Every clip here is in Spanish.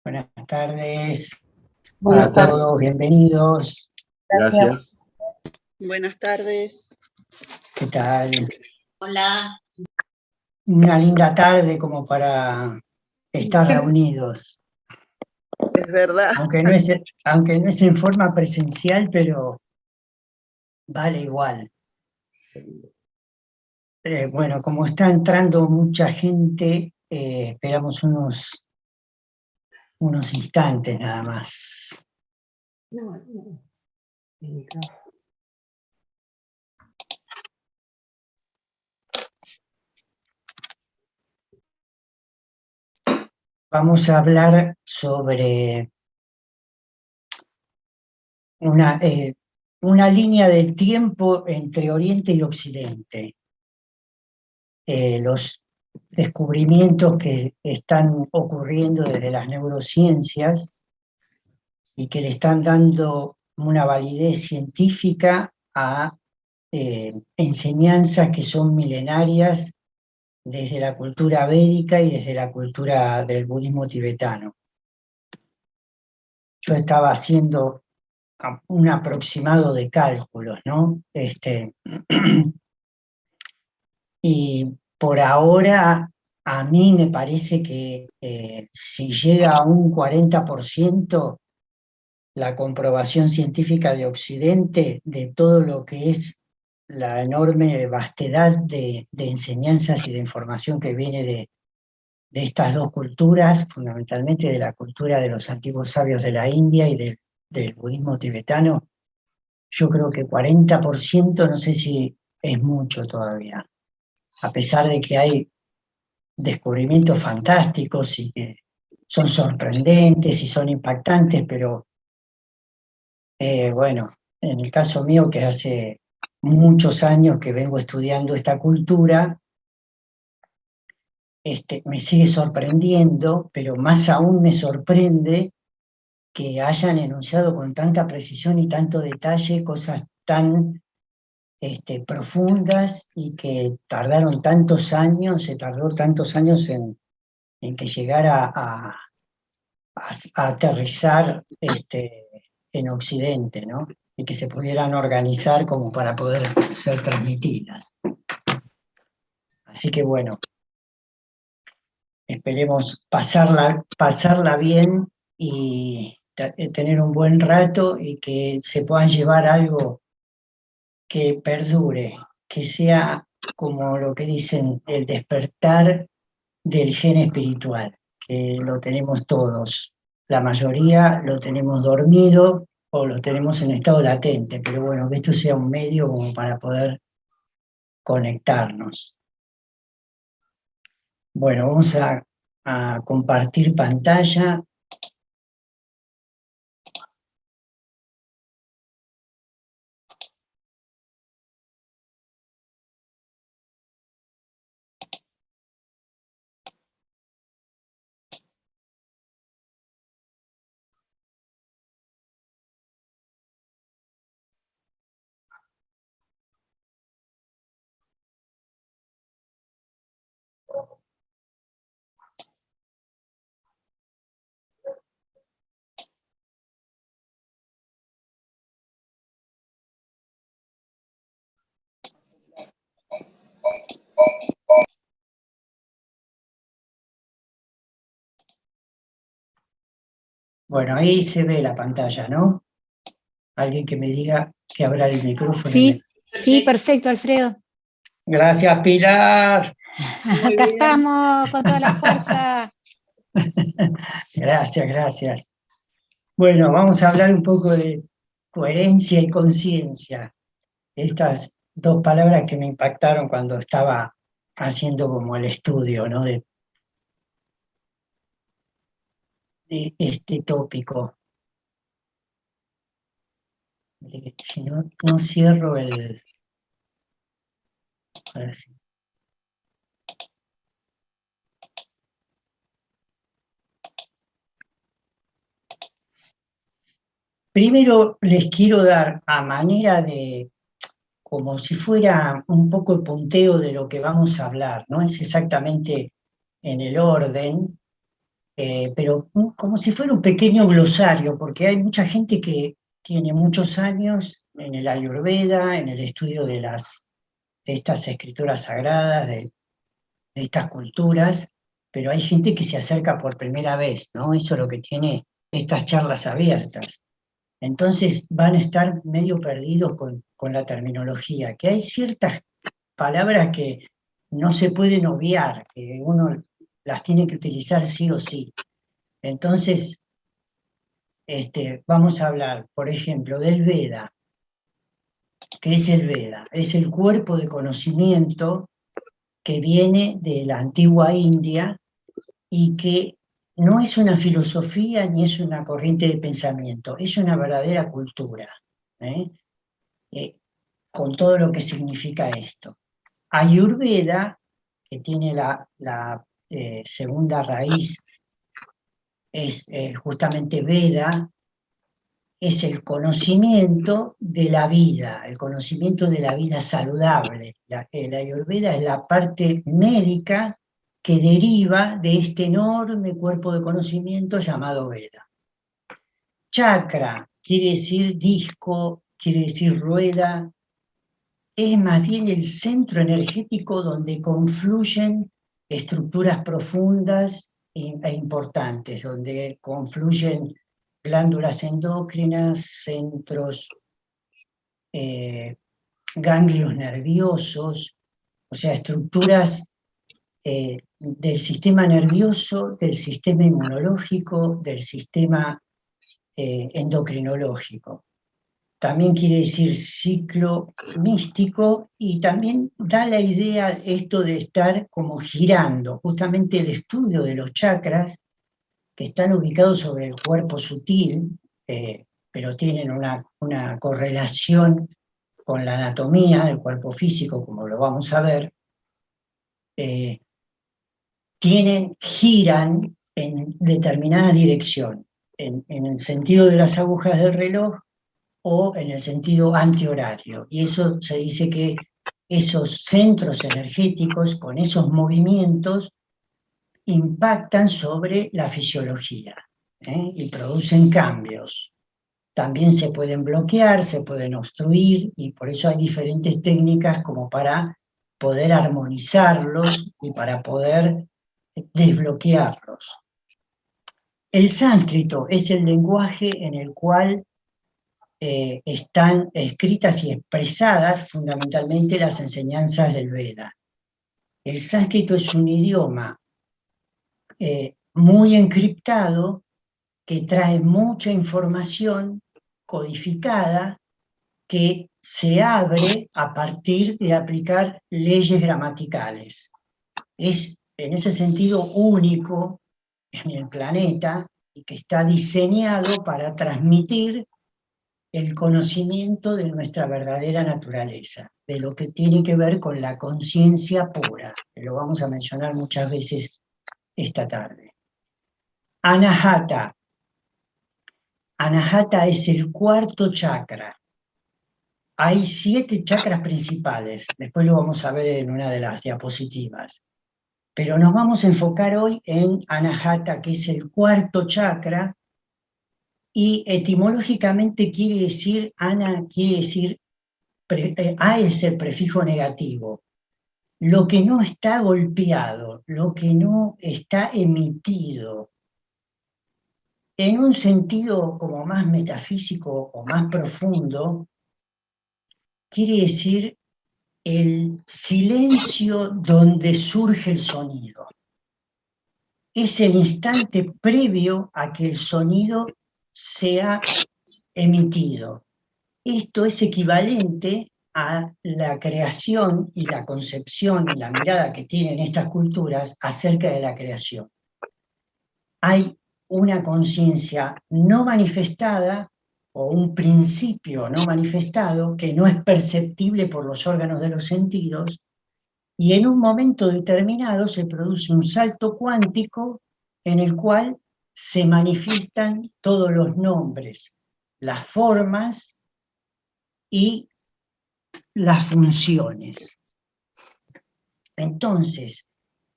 Buenas tardes a Buenas tardes. todos, bienvenidos. Gracias. Buenas tardes. ¿Qué tal? Hola. Una linda tarde como para estar reunidos, Es verdad. aunque no es en forma presencial, pero vale igual. Bueno, como está entrando mucha gente, esperamos unos instantes nada más. Vamos a hablar sobre una línea del tiempo entre Oriente y Occidente. Los descubrimientos que están ocurriendo desde las neurociencias y que le están dando una validez científica a enseñanzas que son milenarias desde la cultura védica y desde la cultura del budismo tibetano. Yo estaba haciendo un aproximado de cálculos, ¿no? Y por ahora a mí me parece que si llega a un 40% la comprobación científica de Occidente de todo lo que es la enorme vastedad de enseñanzas y de información que viene de estas dos culturas, fundamentalmente de la cultura de los antiguos sabios de la India y del budismo tibetano, yo creo que 40% no sé si es mucho todavía, a pesar de que hay descubrimientos fantásticos y que son sorprendentes y son impactantes, pero bueno, en el caso mío, que hace muchos años que vengo estudiando esta cultura, me sigue sorprendiendo, pero más aún me sorprende que hayan enunciado con tanta precisión y tanto detalle cosas tan profundas y que tardaron tantos años, se tardó tantos años en que llegara a aterrizar en Occidente, ¿no? Y que se pudieran organizar como para poder ser transmitidas. Así que bueno, esperemos pasarla bien y tener un buen rato y que se puedan llevar algo que perdure, que sea como lo que dicen, el despertar del gen espiritual, que lo tenemos todos. La mayoría lo tenemos dormido o lo tenemos en estado latente, pero bueno, que esto sea un medio como para poder conectarnos. Bueno, vamos a compartir pantalla. Bueno, ahí se ve la pantalla, ¿no? Alguien que me diga que abra el micrófono. Sí, sí, perfecto, Alfredo. Gracias, Pilar. Muy Acá bien. estamos con toda la fuerza. Gracias. Bueno, vamos a hablar un poco de coherencia y conciencia. Estas dos palabras que me impactaron cuando estaba haciendo como el estudio, ¿no? de este tópico. Si no cierro el... Ahora sí. Primero les quiero dar a manera de, como si fuera un poco el punteo de lo que vamos a hablar, no es exactamente en el orden, pero como si fuera un pequeño glosario, porque hay mucha gente que tiene muchos años en el Ayurveda, en el estudio de estas escrituras sagradas, de estas culturas, pero hay gente que se acerca por primera vez, ¿no? Eso es lo que tiene estas charlas abiertas. Entonces van a estar medio perdidos con la terminología, que hay ciertas palabras que no se pueden obviar, que uno las tiene que utilizar sí o sí. Entonces, vamos a hablar, por ejemplo, del Veda. ¿Qué es el Veda? Es el cuerpo de conocimiento que viene de la antigua India y que no es una filosofía ni es una corriente de pensamiento, es una verdadera cultura, ¿eh? Con todo lo que significa esto. Ayurveda, que tiene la segunda raíz, es justamente Veda, es el conocimiento de la vida, el conocimiento de la vida saludable. La Ayurveda es la parte médica que deriva de este enorme cuerpo de conocimiento llamado Veda. Chakra quiere decir disco, quiere decir rueda, es más bien el centro energético donde confluyen estructuras profundas e importantes, donde confluyen glándulas endócrinas, centros, ganglios nerviosos, o sea, estructuras del sistema nervioso, del sistema inmunológico, del sistema endocrinológico. También quiere decir ciclo místico y también da la idea esto de estar como girando, justamente el estudio de los chakras que están ubicados sobre el cuerpo sutil, pero tienen una correlación con la anatomía del cuerpo físico, como lo vamos a ver, giran en determinada dirección, en el sentido de las agujas del reloj o en el sentido antihorario. Y eso se dice que esos centros energéticos con esos movimientos impactan sobre la fisiología, y producen cambios. También se pueden bloquear, se pueden obstruir, y por eso hay diferentes técnicas como para poder armonizarlos y para poder desbloquearlos. El sánscrito es el lenguaje en el cual están escritas y expresadas fundamentalmente las enseñanzas del Veda. El sánscrito es un idioma muy encriptado que trae mucha información codificada que se abre a partir de aplicar leyes gramaticales. Es en ese sentido único en el planeta y que está diseñado para transmitir el conocimiento de nuestra verdadera naturaleza, de lo que tiene que ver con la conciencia pura, que lo vamos a mencionar muchas veces esta tarde. Anahata. Anahata es el cuarto chakra. Hay 7 chakras principales, después lo vamos a ver en una de las diapositivas. Pero nos vamos a enfocar hoy en Anahata, que es el cuarto chakra, y etimológicamente quiere decir, Ana quiere decir, A es el prefijo negativo, lo que no está golpeado, lo que no está emitido. En un sentido como más metafísico o más profundo, quiere decir el silencio donde surge el sonido. Es el instante previo a que el sonido sea emitido. Esto es equivalente a la creación y la concepción y la mirada que tienen estas culturas acerca de la creación. Hay una conciencia no manifestada o un principio no manifestado que no es perceptible por los órganos de los sentidos, y en un momento determinado se produce un salto cuántico en el cual se manifiestan todos los nombres, las formas y las funciones. Entonces,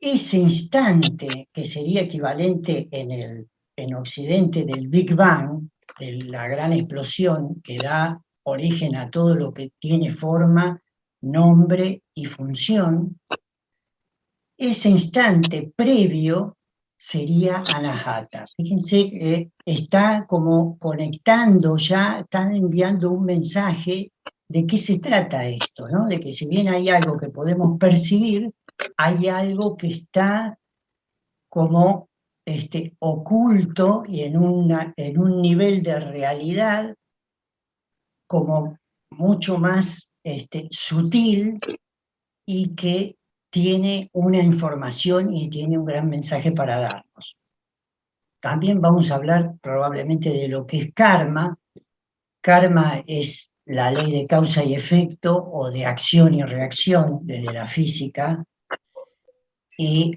ese instante que sería equivalente en Occidente del Big Bang, de la gran explosión que da origen a todo lo que tiene forma, nombre y función, ese instante previo sería Anahata. Fíjense que está como conectando ya, están enviando un mensaje de qué se trata esto, ¿no? De que si bien hay algo que podemos percibir, hay algo que está como oculto y en un nivel de realidad como mucho más sutil y que tiene una información y tiene un gran mensaje para darnos. También vamos a hablar probablemente de lo que es karma. Karma es la ley de causa y efecto o de acción y reacción desde la física y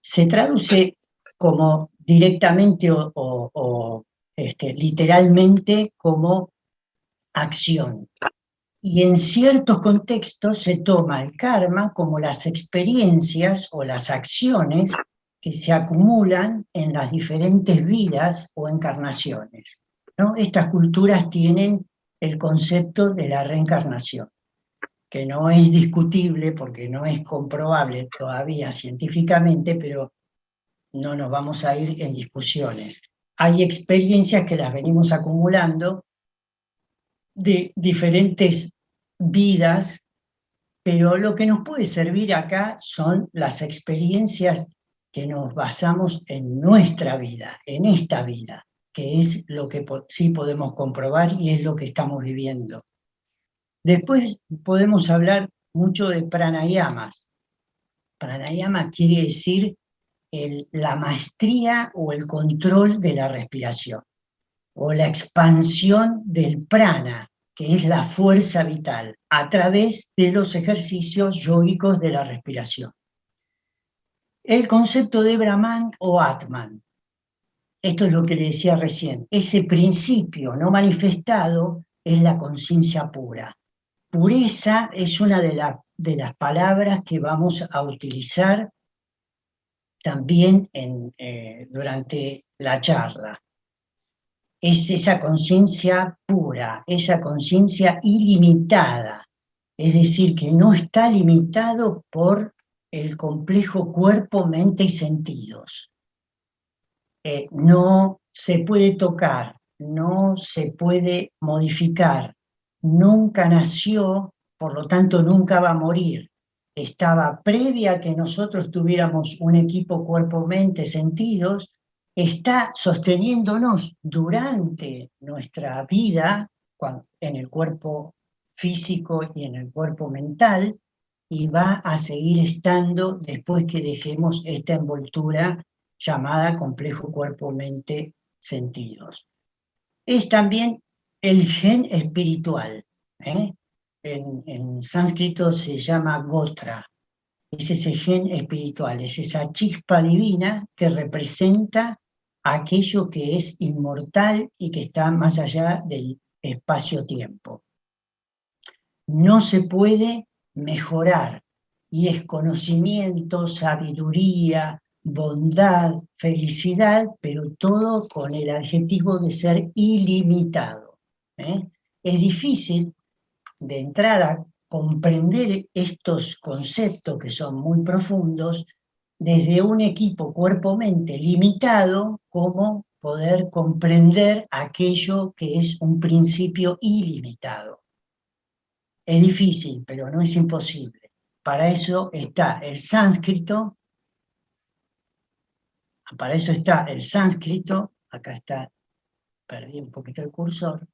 se traduce como directamente literalmente como acción. Y en ciertos contextos se toma el karma como las experiencias o las acciones que se acumulan en las diferentes vidas o encarnaciones, ¿no? Estas culturas tienen el concepto de la reencarnación, que no es discutible porque no es comprobable todavía científicamente, pero no nos vamos a ir en discusiones. Hay experiencias que las venimos acumulando de diferentes vidas, pero lo que nos puede servir acá son las experiencias que nos basamos en nuestra vida, en esta vida, que es lo que sí podemos comprobar y es lo que estamos viviendo. Después podemos hablar mucho de pranayamas. Pranayama quiere decir la maestría o el control de la respiración, o la expansión del prana, que es la fuerza vital, a través de los ejercicios yógicos de la respiración. El concepto de Brahman o Atman, esto es lo que le decía recién, ese principio no manifestado es la conciencia pura. Pureza es una de las palabras que vamos a utilizar también durante la charla. Es esa conciencia pura, esa conciencia ilimitada, es decir, que no está limitado por el complejo cuerpo, mente y sentidos. No se puede tocar, no se puede modificar, nunca nació, por lo tanto nunca va a morir. Estaba previa a que nosotros tuviéramos un equipo cuerpo, mente, sentidos, está sosteniéndonos durante nuestra vida en el cuerpo físico y en el cuerpo mental, y va a seguir estando después que dejemos esta envoltura llamada complejo cuerpo-mente-sentidos. Es también el gen espiritual. En sánscrito se llama gotra. Es ese gen espiritual, es esa chispa divina que representa aquello que es inmortal y que está más allá del espacio-tiempo. No se puede mejorar, y es conocimiento, sabiduría, bondad, felicidad, pero todo con el adjetivo de ser ilimitado. Es difícil de entrada comprender estos conceptos que son muy profundos desde un equipo cuerpo-mente limitado, como poder comprender aquello que es un principio ilimitado. Es difícil, pero no es imposible. Para eso está el sánscrito, acá está, perdí un poquito el cursor,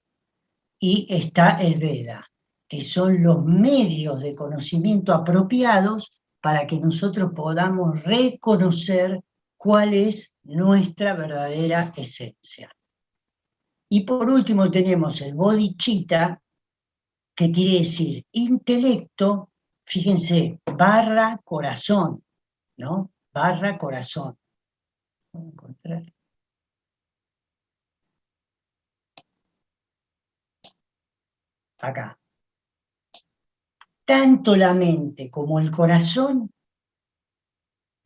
y está el Veda, que son los medios de conocimiento apropiados para que nosotros podamos reconocer cuál es nuestra verdadera esencia. Y por último tenemos el bodhicitta, que quiere decir intelecto, fíjense, barra corazón, ¿no? Barra corazón. Voy a encontrar. Acá. Tanto la mente como el corazón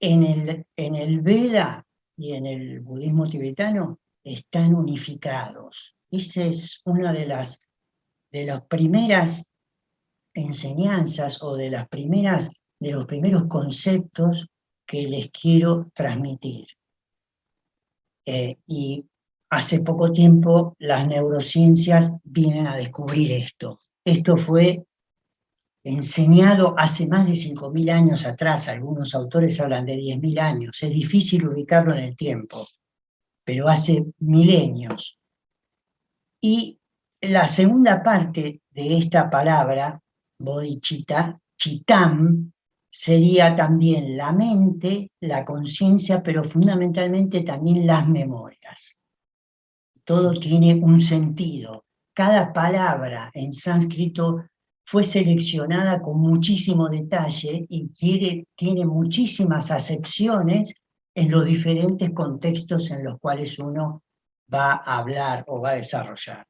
en el Veda y en el budismo tibetano están unificados. Esa es una de las primeras enseñanzas o de los primeros conceptos que les quiero transmitir. Y hace poco tiempo las neurociencias vienen a descubrir esto. Esto fue enseñado hace más de 5.000 años atrás, algunos autores hablan de 10.000 años, es difícil ubicarlo en el tiempo, pero hace milenios. Y la segunda parte de esta palabra, bodhicitta, chitam, sería también la mente, la conciencia, pero fundamentalmente también las memorias. Todo tiene un sentido. Cada palabra en sánscrito fue seleccionada con muchísimo detalle y tiene muchísimas acepciones en los diferentes contextos en los cuales uno va a hablar o va a desarrollar.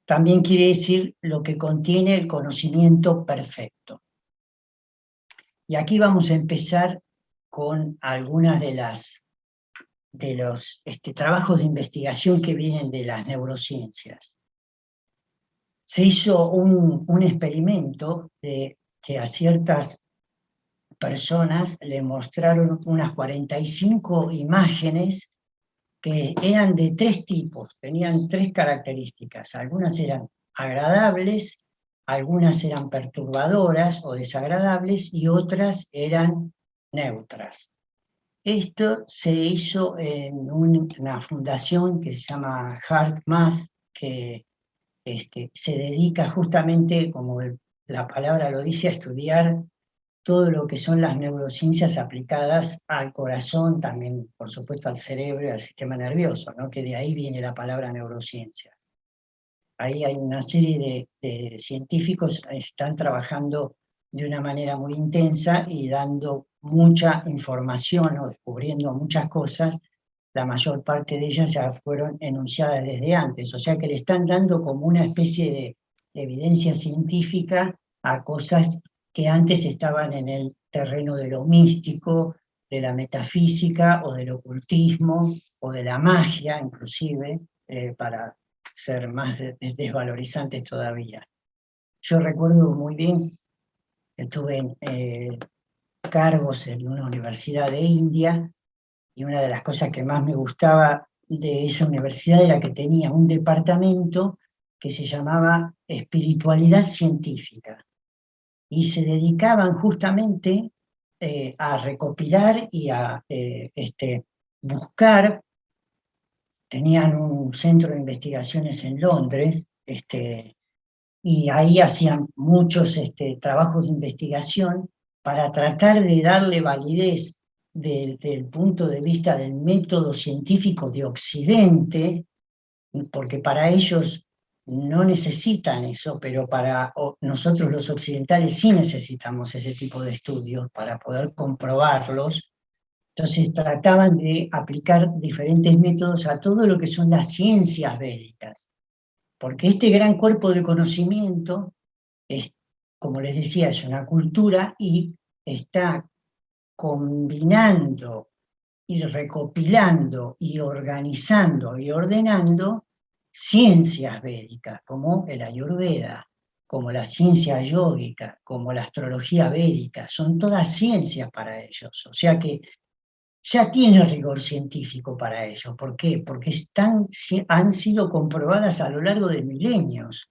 También quiere decir lo que contiene el conocimiento perfecto. Y aquí vamos a empezar con algunas de los trabajos de investigación que vienen de las neurociencias. Se hizo un experimento que a ciertas personas le mostraron unas 45 imágenes que eran de 3 tipos, tenían 3 características. Algunas eran agradables, algunas eran perturbadoras o desagradables y otras eran neutras. Esto se hizo en una fundación que se llama HeartMath, que se dedica justamente, como la palabra lo dice, a estudiar todo lo que son las neurociencias aplicadas al corazón, también por supuesto al cerebro y al sistema nervioso, ¿no? Que de ahí viene la palabra neurociencia. Ahí hay una serie de científicos que están trabajando de una manera muy intensa y dando mucha información o descubriendo muchas cosas. La mayor parte de ellas ya fueron enunciadas desde antes, o sea que le están dando como una especie de evidencia científica a cosas que antes estaban en el terreno de lo místico, de la metafísica o del ocultismo o de la magia inclusive, para ser más desvalorizantes todavía. Yo recuerdo muy bien que tuve cargos en una universidad de India y una de las cosas que más me gustaba de esa universidad era que tenía un departamento que se llamaba espiritualidad científica y se dedicaban justamente a recopilar y a buscar. Tenían un centro de investigaciones en Londres, y ahí hacían muchos trabajos de investigación para tratar de darle validez desde el punto de vista del método científico de Occidente, porque para ellos no necesitan eso, pero para nosotros los occidentales sí necesitamos ese tipo de estudios para poder comprobarlos. Entonces trataban de aplicar diferentes métodos a todo lo que son las ciencias védicas, porque este gran cuerpo de conocimiento es, como les decía, es una cultura y está combinando y recopilando y organizando y ordenando ciencias védicas, como el Ayurveda, como la ciencia yógica, como la astrología védica, son todas ciencias para ellos. O sea que ya tiene rigor científico para ellos. ¿Por qué? Porque han sido comprobadas a lo largo de milenios,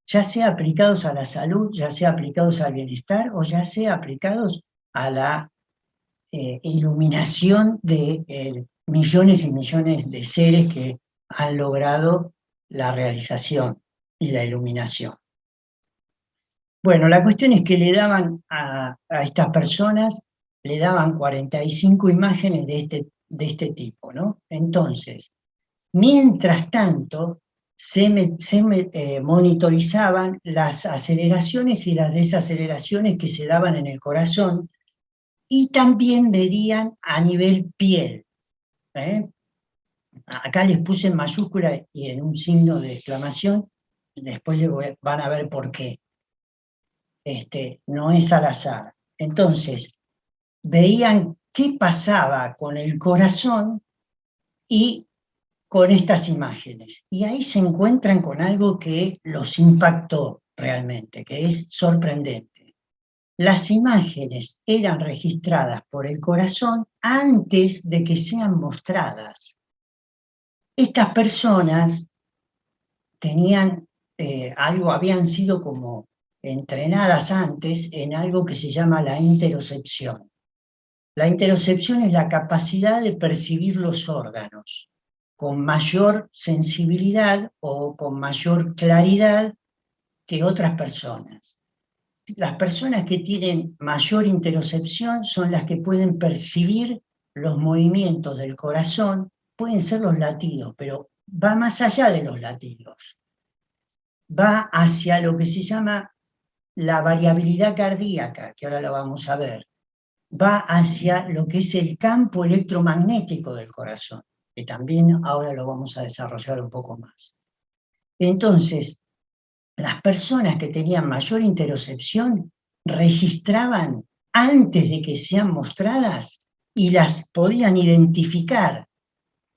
ya sea aplicados a la salud, ya sea aplicados al bienestar, o ya sea aplicados a la iluminación de millones y millones de seres que han logrado la realización y la iluminación. Bueno, la cuestión es que le daban a estas personas, le daban 45 imágenes de este tipo, ¿no? Entonces, mientras tanto, se monitorizaban las aceleraciones y las desaceleraciones que se daban en el corazón y también verían a nivel piel. Acá les puse en mayúscula y en un signo de exclamación, después van a ver por qué. No es al azar. Entonces, veían qué pasaba con el corazón y con estas imágenes. Y ahí se encuentran con algo que los impactó realmente, que es sorprendente. Las imágenes eran registradas por el corazón antes de que sean mostradas. Estas personas tenían habían sido como entrenadas antes en algo que se llama la interocepción. La interocepción es la capacidad de percibir los órganos con mayor sensibilidad o con mayor claridad que otras personas. Las personas que tienen mayor interocepción son las que pueden percibir los movimientos del corazón, pueden ser los latidos, pero va más allá de los latidos. Va hacia lo que se llama la variabilidad cardíaca, que ahora lo vamos a ver. Va hacia lo que es el campo electromagnético del corazón, que también ahora lo vamos a desarrollar un poco más. Entonces, las personas que tenían mayor interocepción registraban antes de que sean mostradas y las podían identificar,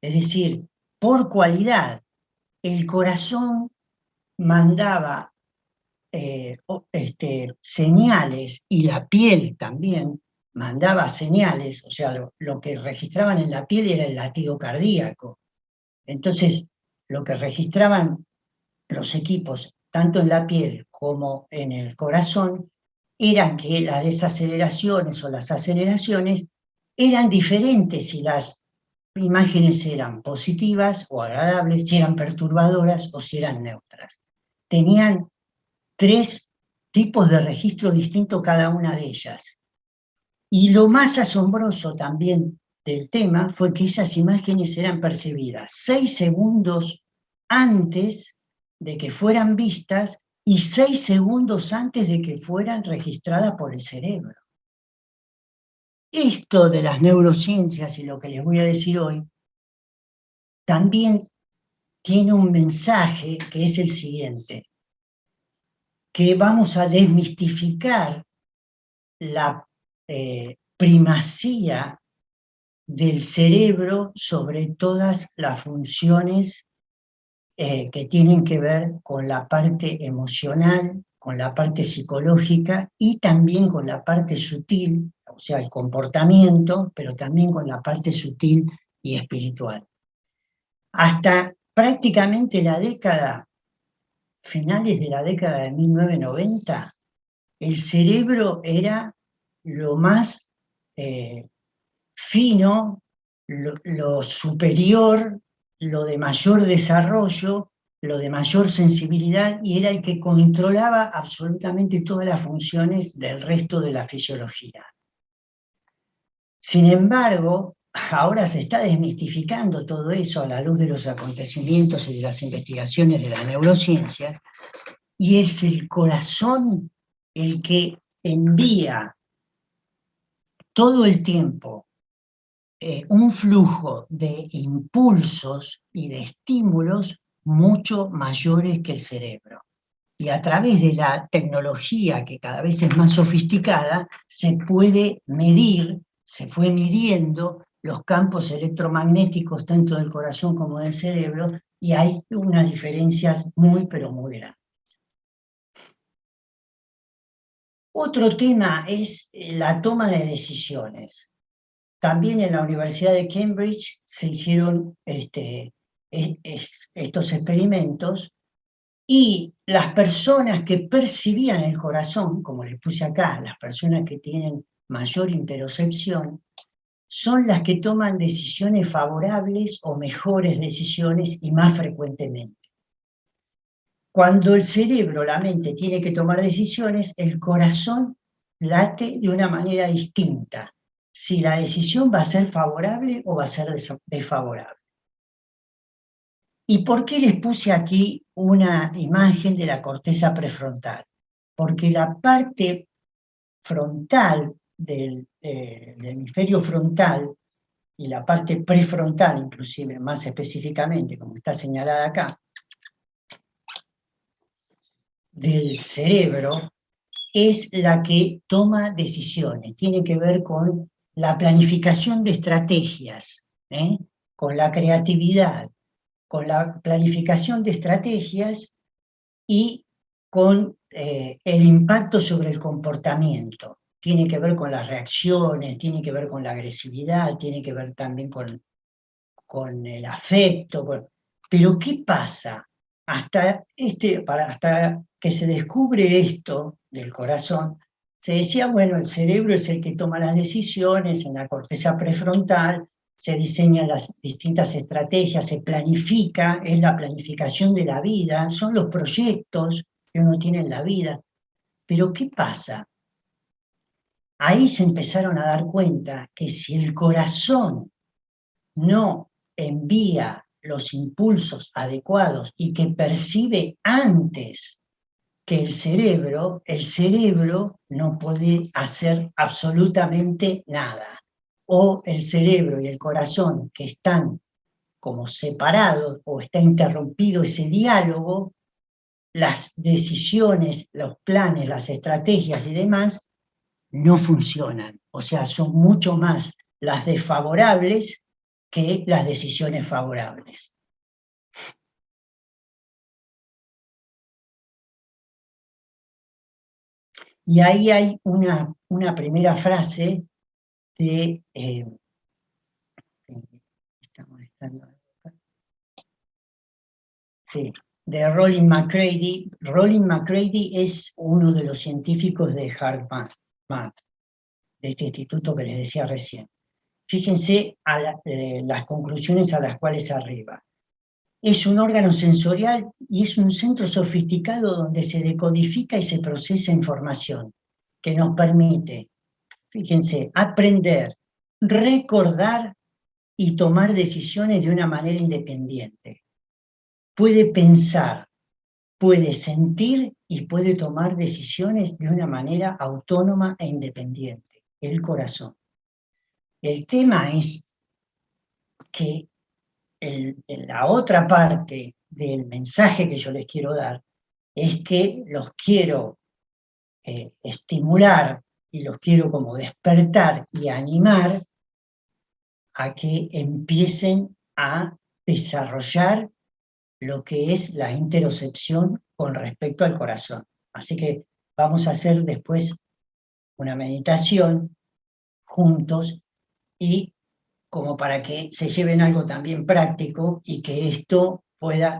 es decir, por cualidad. El corazón mandaba señales y la piel también mandaba señales, o sea, lo que registraban en la piel era el latido cardíaco. Entonces, lo que registraban los equipos, tanto en la piel como en el corazón, era que las desaceleraciones o las aceleraciones eran diferentes si las imágenes eran positivas o agradables, si eran perturbadoras o si eran neutras. Tenían 3 tipos de registro distintos cada una de ellas. Y lo más asombroso también del tema fue que esas imágenes eran percibidas 6 segundos antes de que fueran vistas y 6 segundos antes de que fueran registradas por el cerebro. Esto de las neurociencias y lo que les voy a decir hoy, también tiene un mensaje que es el siguiente, que vamos a desmistificar la primacía del cerebro sobre todas las funciones que tienen que ver con la parte emocional, con la parte psicológica y también con la parte sutil, o sea, el comportamiento, pero también con la parte sutil y espiritual. Hasta prácticamente finales de la década de 1990, el cerebro era lo más fino, lo superior, lo de mayor desarrollo, lo de mayor sensibilidad, y era el que controlaba absolutamente todas las funciones del resto de la fisiología. Sin embargo, ahora se está desmistificando todo eso a la luz de los acontecimientos y de las investigaciones de las neurociencias, y es el corazón el que envía todo el tiempo un flujo de impulsos y de estímulos mucho mayores que el cerebro. Y a través de la tecnología, que cada vez es más sofisticada, se puede medir, se fue midiendo los campos electromagnéticos tanto del corazón como del cerebro, y hay unas diferencias muy, pero muy grandes. Otro tema es la toma de decisiones. También en la Universidad de Cambridge se hicieron estos experimentos, y las personas que percibían el corazón, como les puse acá, las personas que tienen mayor interocepción, son las que toman decisiones favorables o mejores decisiones y más frecuentemente. Cuando el cerebro, la mente, tiene que tomar decisiones, el corazón late de una manera distinta, si la decisión va a ser favorable o va a ser desfavorable. ¿Y por qué les puse aquí una imagen de la corteza prefrontal? Porque la parte frontal del hemisferio frontal y la parte prefrontal, inclusive más específicamente, como está señalada acá, del cerebro, es la que toma decisiones, tiene que ver con la planificación de estrategias, con la creatividad, con la planificación de estrategias y con el impacto sobre el comportamiento. Tiene que ver con las reacciones, tiene que ver con la agresividad, tiene que ver también con el afecto. Pero ¿qué pasa? Hasta que se descubre esto del corazón, se decía, bueno, el cerebro es el que toma las decisiones, en la corteza prefrontal se diseñan las distintas estrategias, se planifica, es la planificación de la vida, son los proyectos que uno tiene en la vida. Pero ¿qué pasa? Ahí se empezaron a dar cuenta que si el corazón no envía los impulsos adecuados y que percibe antes que el cerebro no puede hacer absolutamente nada. O el cerebro y el corazón que están como separados o está interrumpido ese diálogo, las decisiones, los planes, las estrategias y demás no funcionan. O sea, son mucho más las desfavorables que las decisiones favorables. Y ahí hay una primera frase de... sí, de Rollin McCready. Rollin McCready es uno de los científicos de HeartMath, de este instituto que les decía recién. Fíjense las conclusiones a las cuales arriba. Es un órgano sensorial y es un centro sofisticado donde se decodifica y se procesa información que nos permite, fíjense, aprender, recordar y tomar decisiones de una manera independiente. Puede pensar, puede sentir y puede tomar decisiones de una manera autónoma e independiente. El corazón. El tema es que la otra parte del mensaje que yo les quiero dar es que los quiero estimular y los quiero como despertar y animar a que empiecen a desarrollar lo que es la interocepción con respecto al corazón. Así que vamos a hacer después una meditación juntos y como para que se lleven algo también práctico y que esto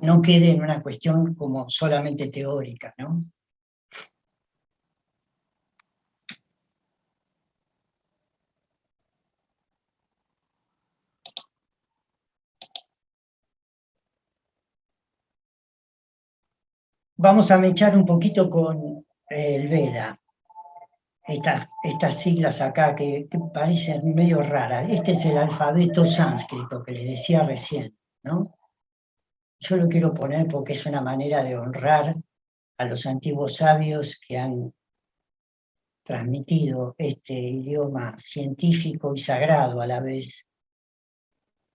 no quede en una cuestión como solamente teórica, ¿no? Vamos a mechar un poquito con el Veda. Estas siglas acá que parecen medio raras. Este es el alfabeto sánscrito que les decía recién, ¿no? Yo lo quiero poner porque es una manera de honrar a los antiguos sabios que han transmitido este idioma científico y sagrado a la vez.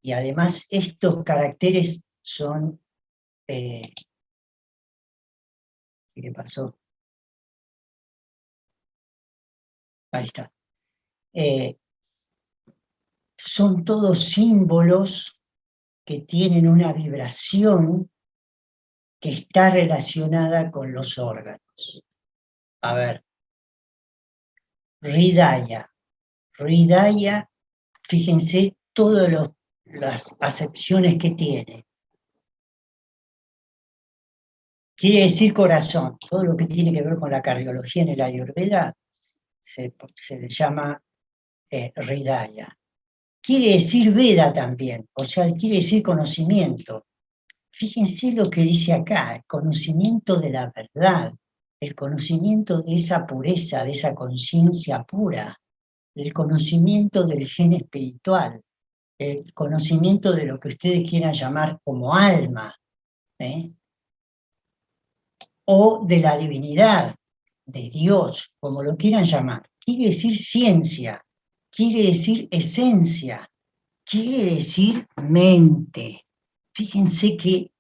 Y además estos caracteres son... ¿qué pasó? Ahí está. Son todos símbolos que tienen una vibración que está relacionada con los órganos. A ver, Hridaya. Hridaya, fíjense todas las acepciones que tiene. Quiere decir corazón. Todo lo que tiene que ver con la cardiología en el Ayurveda se le llama Hridaya. Quiere decir Veda también, o sea, quiere decir conocimiento. Fíjense lo que dice acá, el conocimiento de la verdad, el conocimiento de esa pureza, de esa conciencia pura, el conocimiento del gen espiritual, el conocimiento de lo que ustedes quieran llamar como alma, o de la divinidad, de Dios, como lo quieran llamar. Quiere decir ciencia, quiere decir esencia, quiere decir mente. Fíjense que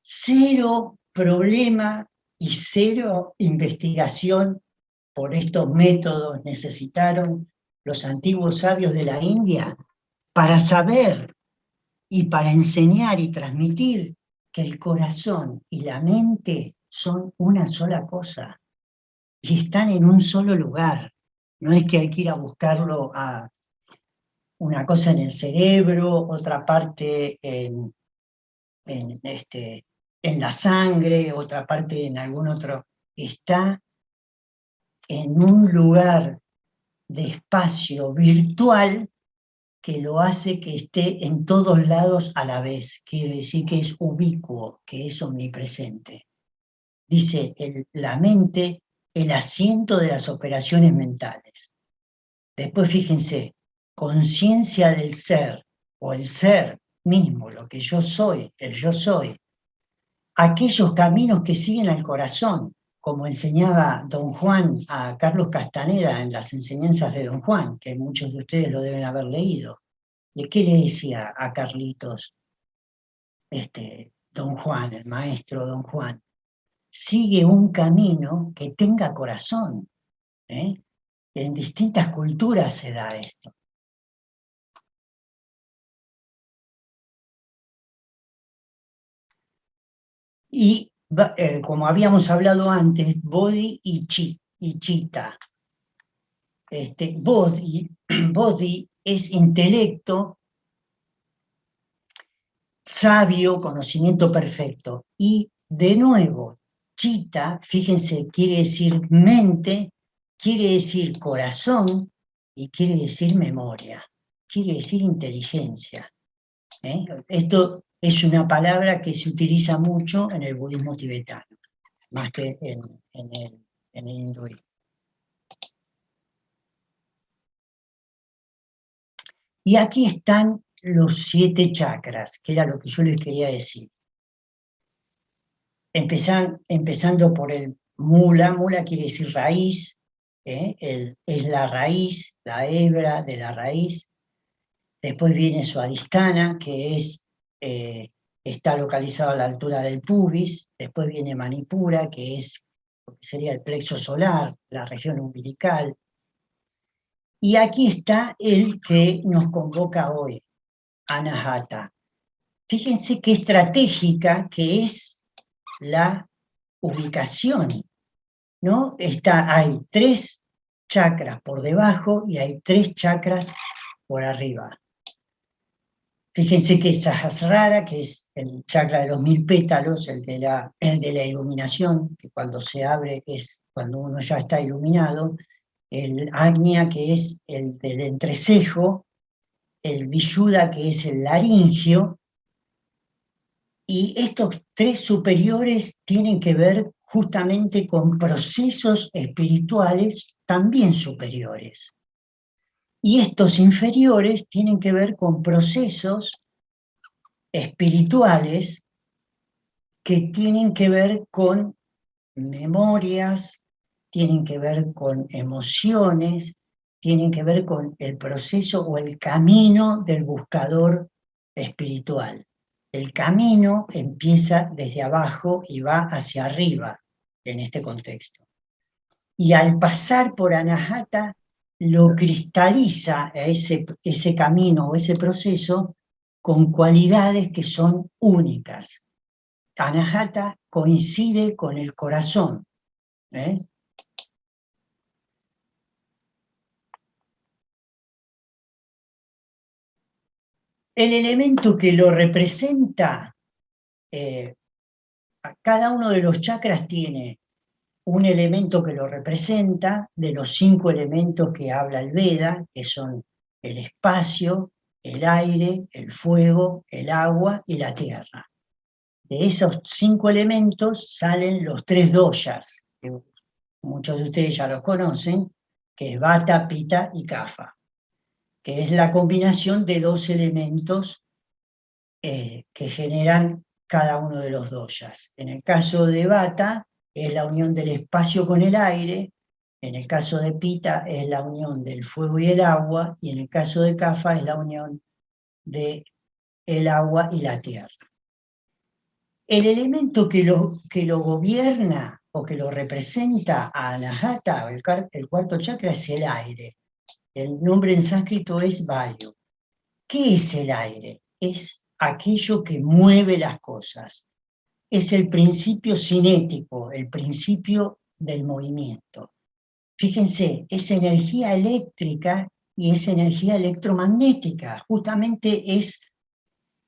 cero problema y cero investigación por estos métodos necesitaron los antiguos sabios de la India, para saber y para enseñar y transmitir que el corazón y la mente son una sola cosa y están en un solo lugar. No es que hay que ir a buscarlo a una cosa en el cerebro, otra parte en la sangre, otra parte en algún otro. Está en un lugar de espacio virtual que lo hace que esté en todos lados a la vez. Quiere decir que es ubicuo, que es omnipresente. Dice la mente, el asiento de las operaciones mentales. Después fíjense, conciencia del ser, o el ser mismo, lo que yo soy, el yo soy. Aquellos caminos que siguen al corazón, como enseñaba don Juan a Carlos Castaneda en las enseñanzas de don Juan, que muchos de ustedes lo deben haber leído. ¿De qué le decía a Carlitos don Juan, el maestro don Juan? Sigue un camino que tenga corazón. En distintas culturas se da esto. Y como habíamos hablado antes, Bodhi y Chitta. Bodhi es intelecto, sabio, conocimiento perfecto. Y de nuevo, Chitta, fíjense, quiere decir mente, quiere decir corazón y quiere decir memoria, quiere decir inteligencia. Esto es una palabra que se utiliza mucho en el budismo tibetano, más que en el hinduismo. Y aquí están los 7 chakras, que era lo que yo les quería decir. Empezando por el mula. Mula quiere decir raíz, es la raíz, la hebra de la raíz. Después viene Swadhisthana, que está localizado a la altura del pubis. Después viene Manipura, que sería el plexo solar, la región umbilical. Y aquí está el que nos convoca hoy, Anahata. Fíjense qué estratégica que es la ubicación, ¿no? Hay 3 chakras por debajo y hay 3 chakras por arriba. Fíjense que Sahasrara, que es el chakra de los 1000 pétalos, el de la iluminación, que cuando se abre es cuando uno ya está iluminado, el Agnya, que es el del entrecejo, el Vishuddha, que es el laringio, y estos 3 superiores tienen que ver justamente con procesos espirituales también superiores. Y estos inferiores tienen que ver con procesos espirituales que tienen que ver con memorias, tienen que ver con emociones, tienen que ver con el proceso o el camino del buscador espiritual. El camino empieza desde abajo y va hacia arriba en este contexto. Y al pasar por Anahata, lo cristaliza ese camino o ese proceso con cualidades que son únicas. Anahata coincide con el corazón. El elemento que lo representa, cada uno de los chakras tiene un elemento que lo representa, de los 5 elementos que habla el Veda, que son el espacio, el aire, el fuego, el agua y la tierra. De esos 5 elementos salen los 3 doshas, que muchos de ustedes ya los conocen, que es Vata, Pitta y Kapha, que es la combinación de 2 elementos que generan cada uno de los doshas. En el caso de Vata, es la unión del espacio con el aire; en el caso de Pitta, es la unión del fuego y el agua; y en el caso de Kapha, es la unión del agua y la tierra. El elemento que lo gobierna o que lo representa a Anahata, el 4.º chakra, es el aire. El nombre en sánscrito es vayu. ¿Qué es el aire? Es aquello que mueve las cosas. Es el principio cinético, el principio del movimiento. Fíjense, es energía eléctrica y es energía electromagnética. Justamente es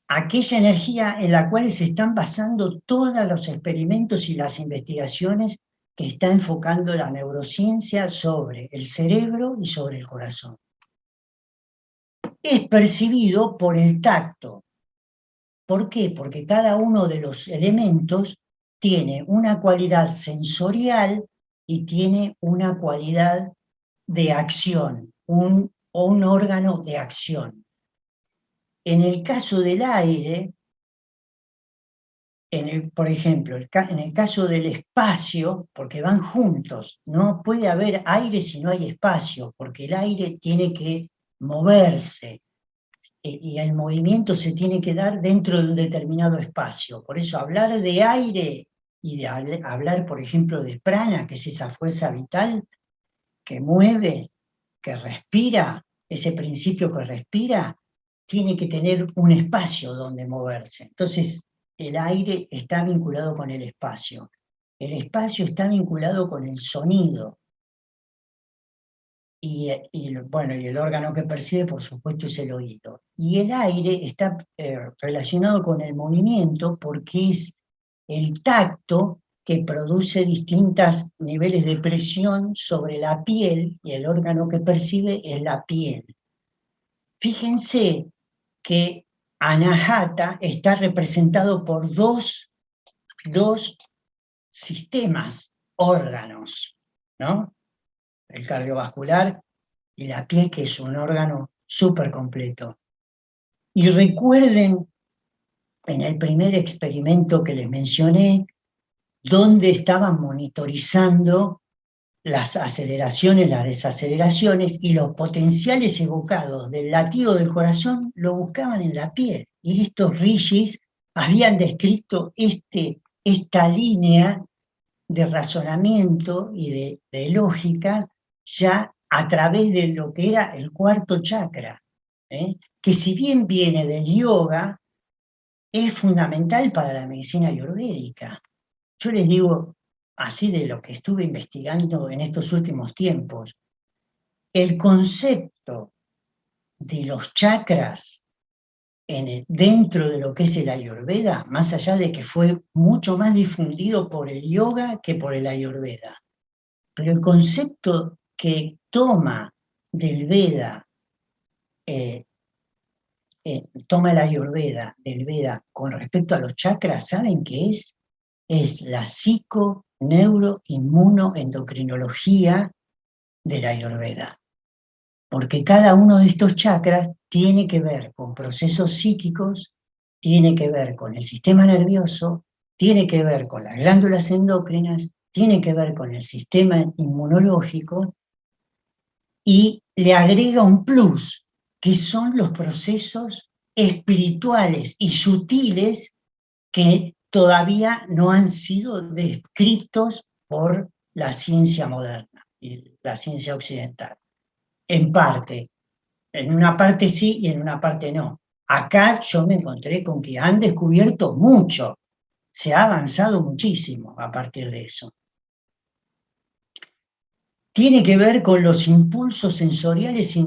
aquella energía en la cual se están basando todos los experimentos y las investigaciones que está enfocando la neurociencia sobre el cerebro y sobre el corazón. Es percibido por el tacto. ¿Por qué? Porque cada uno de los elementos tiene una cualidad sensorial y tiene una cualidad de acción, un órgano de acción. En el caso del aire, por ejemplo, en el caso del espacio, porque van juntos, no puede haber aire si no hay espacio, porque el aire tiene que moverse, y el movimiento se tiene que dar dentro de un determinado espacio. Por eso hablar de aire y de hablar, por ejemplo, de prana, que es esa fuerza vital que mueve, que respira, ese principio que respira, tiene que tener un espacio donde moverse. Entonces, el aire está vinculado con el espacio. El espacio está vinculado con el sonido. Y el órgano que percibe, por supuesto, es el oído. Y el aire está relacionado con el movimiento porque es el tacto que produce distintos niveles de presión sobre la piel, y el órgano que percibe es la piel. Fíjense que Anahata está representado por dos sistemas, órganos, ¿no? El cardiovascular y la piel, que es un órgano súper completo. Y recuerden, en el primer experimento que les mencioné, donde estaban monitorizando las aceleraciones, las desaceleraciones, y los potenciales evocados del latido del corazón lo buscaban en la piel. Y estos rishis habían descrito esta línea de razonamiento y de lógica ya a través de lo que era el cuarto chakra, que si bien viene del yoga, es fundamental para la medicina ayurvédica. Yo les digo, así de lo que estuve investigando en estos últimos tiempos, el concepto de los chakras dentro de lo que es el Ayurveda, más allá de que fue mucho más difundido por el yoga que por el Ayurveda, pero el concepto que toma del Veda, toma el Ayurveda del Veda con respecto a los chakras, ¿saben qué es? Es la psico-neuro-inmunoendocrinología del Ayurveda. Porque cada uno de estos chakras tiene que ver con procesos psíquicos, tiene que ver con el sistema nervioso, tiene que ver con las glándulas endócrinas, tiene que ver con el sistema inmunológico, y le agrega un plus, que son los procesos espirituales y sutiles que todavía no han sido descritos por la ciencia moderna y la ciencia occidental. En parte, en una parte sí y en una parte no. Acá yo me encontré con que han descubierto mucho, se ha avanzado muchísimo a partir de eso. Tiene que ver con los impulsos sensoriales y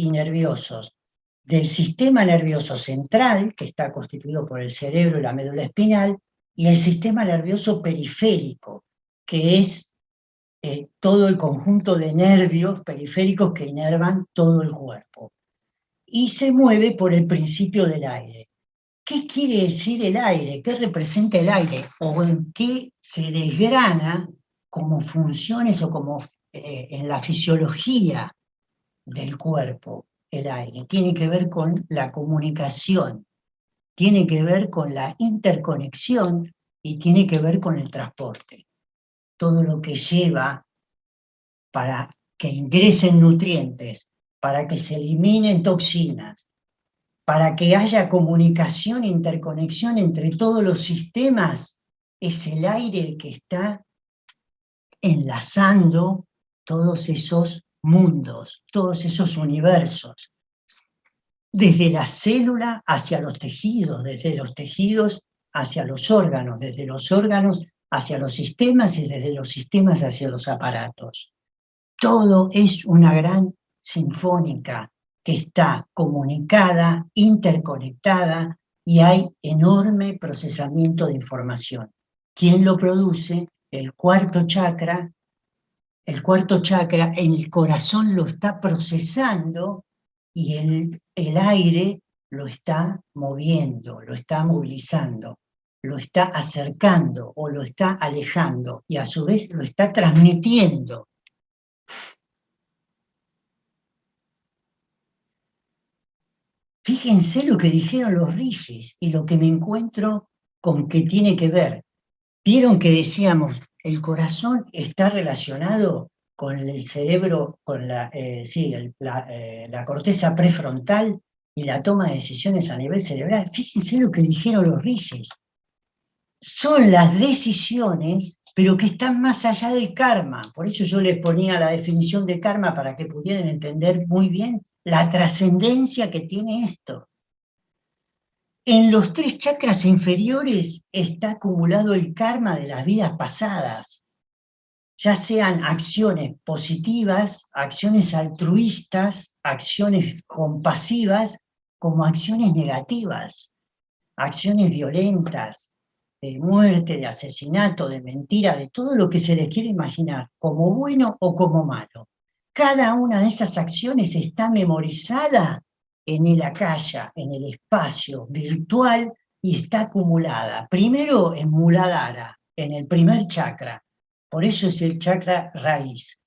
nerviosos del sistema nervioso central, que está constituido por el cerebro y la médula espinal, y el sistema nervioso periférico, que es todo el conjunto de nervios periféricos que inervan todo el cuerpo. Y se mueve por el principio del aire. ¿Qué quiere decir el aire? ¿Qué representa el aire? ¿O en qué se desgrana como funciones o como en la fisiología del cuerpo el aire? Tiene que ver con la comunicación, tiene que ver con la interconexión y tiene que ver con el transporte. Todo lo que lleva para que ingresen nutrientes, para que se eliminen toxinas, para que haya comunicación e interconexión entre todos los sistemas, es el aire el que está enlazando todos esos mundos, todos esos universos, desde la célula hacia los tejidos, desde los tejidos hacia los órganos, desde los órganos hacia los sistemas y desde los sistemas hacia los aparatos. Todo es una gran sinfónica que está comunicada, interconectada, y hay enorme procesamiento de información. ¿Quién lo produce? El cuarto chakra. El cuarto chakra, el corazón lo está procesando y el aire lo está moviendo, lo está movilizando, lo está acercando o lo está alejando y a su vez lo está transmitiendo. Fíjense lo que dijeron los rishis y lo que me encuentro con que tiene que ver. Vieron que decíamos, el corazón está relacionado con el cerebro, con la corteza prefrontal y la toma de decisiones a nivel cerebral. Fíjense lo que dijeron los rishis. Son las decisiones, pero que están más allá del karma. Por eso yo les ponía la definición de karma para que pudieran entender muy bien la trascendencia que tiene esto. En los 3 chakras inferiores está acumulado el karma de las vidas pasadas, ya sean acciones positivas, acciones altruistas, acciones compasivas, como acciones negativas, acciones violentas, de muerte, de asesinato, de mentira, de todo lo que se les quiere imaginar, como bueno o como malo. Cada una de esas acciones está memorizada en el akasha, en el espacio virtual, y está acumulada. Primero en Muladhara, en el primer chakra, por eso es el chakra raíz.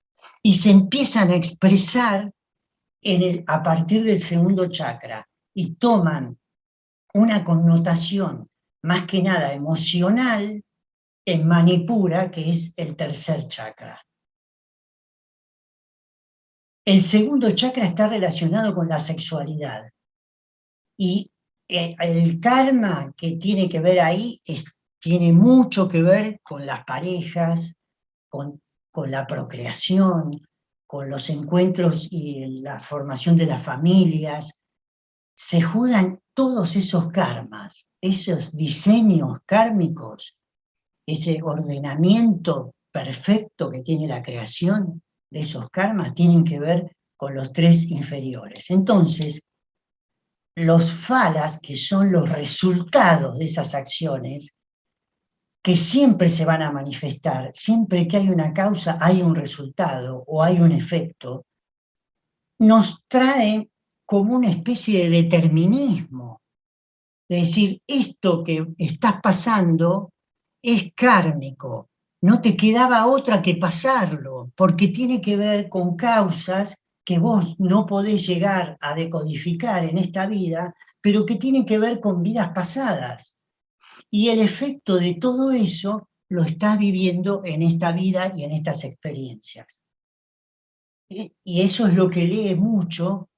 Y se empiezan a expresar a partir del segundo chakra, y toman una connotación más que nada emocional en Manipura, que es el tercer chakra. El segundo chakra está relacionado con la sexualidad. Y el karma que tiene que ver ahí tiene mucho que ver con las parejas, con la procreación, con los encuentros y la formación de las familias. Se juegan todos esos karmas, esos diseños kármicos, ese ordenamiento perfecto que tiene la creación de esos karmas, tienen que ver con los 3 inferiores. Entonces, los phalas, que son los resultados de esas acciones, que siempre se van a manifestar, siempre que hay una causa hay un resultado o hay un efecto, nos traen como una especie de determinismo. Es decir, esto que estás pasando es kármico, no te quedaba otra que pasarlo, porque tiene que ver con causas que vos no podés llegar a decodificar en esta vida, pero que tienen que ver con vidas pasadas. Y el efecto de todo eso lo estás viviendo en esta vida y en estas experiencias. Y eso es lo que lee mucho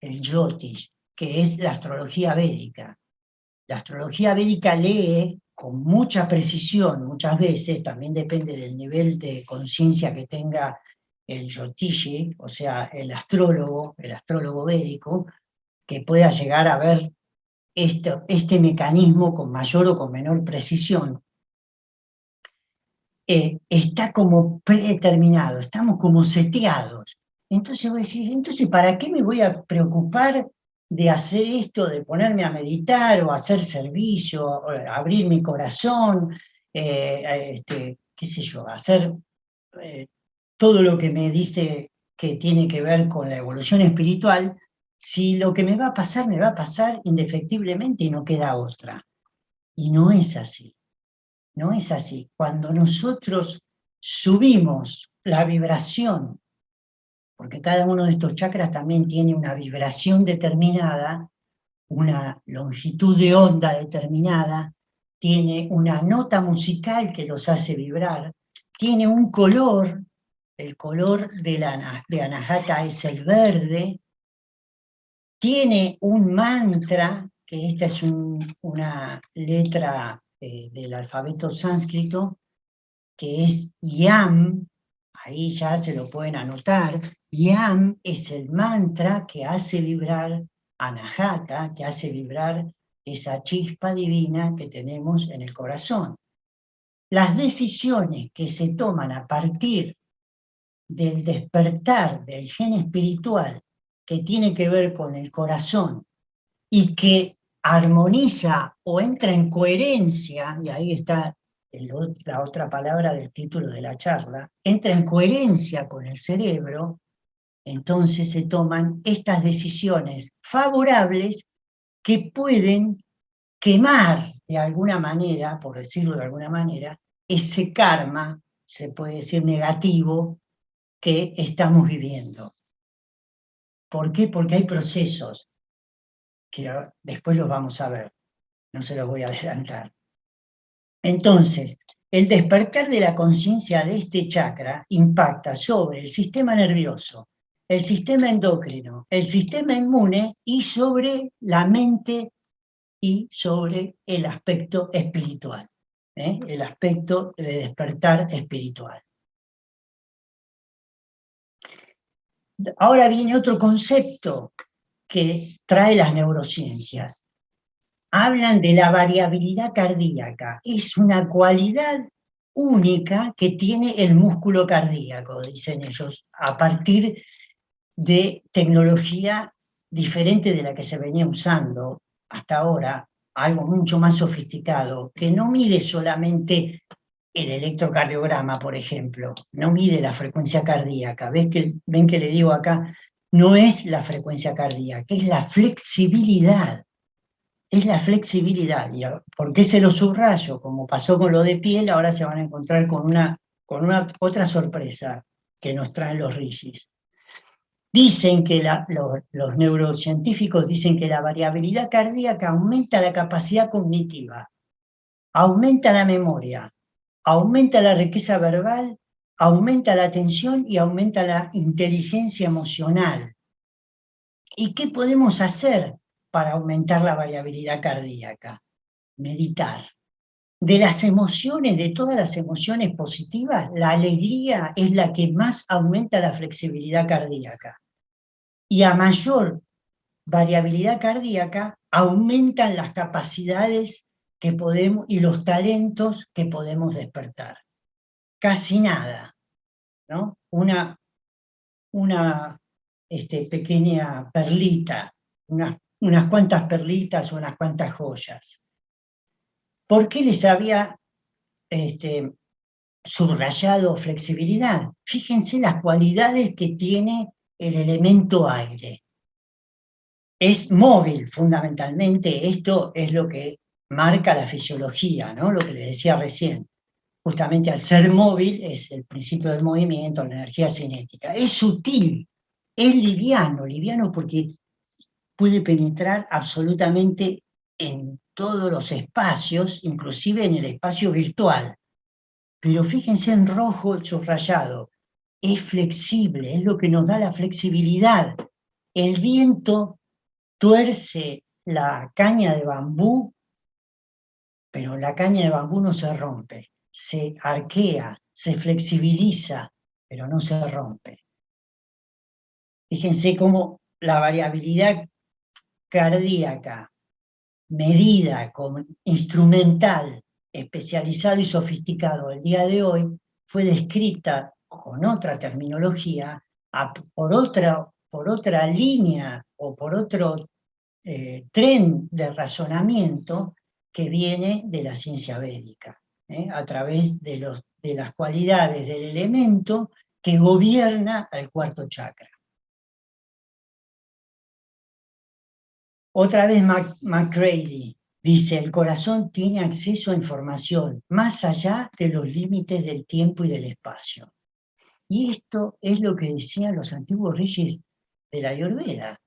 el Jyotish, que es la astrología védica. La astrología védica lee con mucha precisión, muchas veces, también depende del nivel de conciencia que tenga el Jyotishi, o sea, el astrólogo védico, que pueda llegar a ver este mecanismo con mayor o con menor precisión. Está como predeterminado, estamos como seteados. Entonces vos decís, entonces, ¿para qué me voy a preocupar de hacer esto, de ponerme a meditar o hacer servicio, o abrir mi corazón, qué sé yo, hacer todo lo que me dice que tiene que ver con la evolución espiritual, si lo que me va a pasar indefectiblemente y no queda otra? Y no es así. No es así. Cuando nosotros subimos la vibración, porque cada uno de estos chakras también tiene una vibración determinada, una longitud de onda determinada, tiene una nota musical que los hace vibrar, tiene un color, el color de Anahata es el verde, tiene un mantra, que esta es una letra del alfabeto sánscrito, que es YAM, ahí ya se lo pueden anotar, Yam es el mantra que hace vibrar Anahata, que hace vibrar esa chispa divina que tenemos en el corazón. Las decisiones que se toman a partir del despertar del gen espiritual que tiene que ver con el corazón y que armoniza o entra en coherencia, y ahí está la otra palabra del título de la charla, entra en coherencia con el cerebro, entonces se toman estas decisiones favorables que pueden quemar de alguna manera, por decirlo de alguna manera, ese karma, se puede decir negativo, que estamos viviendo. ¿Por qué? Porque hay procesos que después los vamos a ver, no se los voy a adelantar. Entonces, el despertar de la conciencia de este chakra impacta sobre el sistema nervioso, el sistema endocrino, el sistema inmune y sobre la mente y sobre el aspecto espiritual, el aspecto de despertar espiritual. Ahora viene otro concepto que trae las neurociencias. Hablan de la variabilidad cardíaca. Es una cualidad única que tiene el músculo cardíaco, dicen ellos, a partir de tecnología diferente de la que se venía usando hasta ahora, algo mucho más sofisticado, que no mide solamente el electrocardiograma, por ejemplo, no mide la frecuencia cardíaca. Ven que le digo acá, no es la frecuencia cardíaca, es la flexibilidad. Es la flexibilidad. ¿Y por qué se lo subrayo? Como pasó con lo de piel, ahora se van a encontrar con una otra sorpresa que nos traen los rishis. Dicen que los neurocientíficos dicen que la variabilidad cardíaca aumenta la capacidad cognitiva, aumenta la memoria, aumenta la riqueza verbal, aumenta la atención y aumenta la inteligencia emocional. ¿Y qué podemos hacer para aumentar la variabilidad cardíaca? Meditar. De las emociones, de todas las emociones positivas, la alegría es la que más aumenta la flexibilidad cardíaca. Y a mayor variabilidad cardíaca, aumentan las capacidades que podemos y los talentos que podemos despertar. Casi nada, ¿no? Una pequeña perlita, unas cuantas perlitas o unas cuantas joyas. ¿Por qué les había subrayado flexibilidad? Fíjense las cualidades que tiene el elemento aire. Es móvil, fundamentalmente. Esto es lo que marca la fisiología, ¿no? Lo que les decía recién. Justamente al ser móvil es el principio del movimiento, la energía cinética. Es sutil, es liviano porque puede penetrar absolutamente en todos los espacios, inclusive en el espacio virtual. Pero fíjense en rojo subrayado, es flexible, es lo que nos da la flexibilidad. El viento tuerce la caña de bambú, pero la caña de bambú no se rompe, se arquea, se flexibiliza, pero no se rompe. Fíjense cómo la variabilidad cardíaca medida como instrumental, especializado y sofisticado el día de hoy, fue descrita con otra terminología, por otra línea o por otro tren de razonamiento que viene de la ciencia védica, a través de las cualidades del elemento que gobierna al cuarto chakra. Otra vez McCready dice, el corazón tiene acceso a información más allá de los límites del tiempo y del espacio. Y esto es lo que decían los antiguos reyes de la Ayurveda.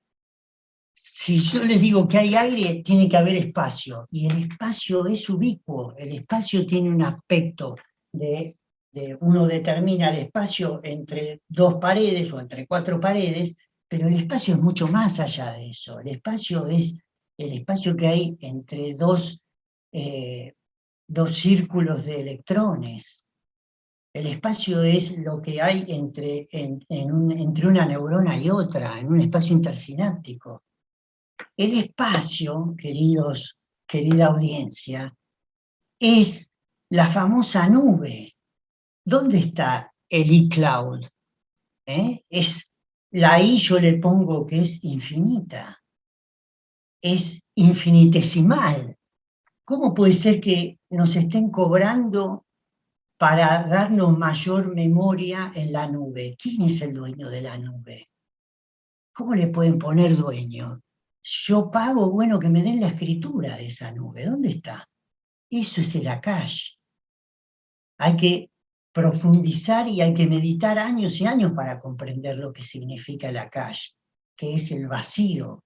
Si yo les digo que hay aire, tiene que haber espacio, y el espacio es ubicuo, el espacio tiene un aspecto de uno determina el espacio entre dos paredes o entre cuatro paredes, pero el espacio es mucho más allá de eso. El espacio es el espacio que hay entre dos círculos de electrones. El espacio es lo que hay entre una neurona y otra, en un espacio intersináptico. El espacio, querida audiencia, es la famosa nube. ¿Dónde está el iCloud? Es la I, yo le pongo que es infinita, es infinitesimal. ¿Cómo puede ser que nos estén cobrando para darnos mayor memoria en la nube? ¿Quién es el dueño de la nube? ¿Cómo le pueden poner dueño? Yo pago, bueno, que me den la escritura de esa nube. ¿Dónde está? Eso es el Akash. Hay que profundizar y hay que meditar años y años para comprender lo que significa el Akash, que es el vacío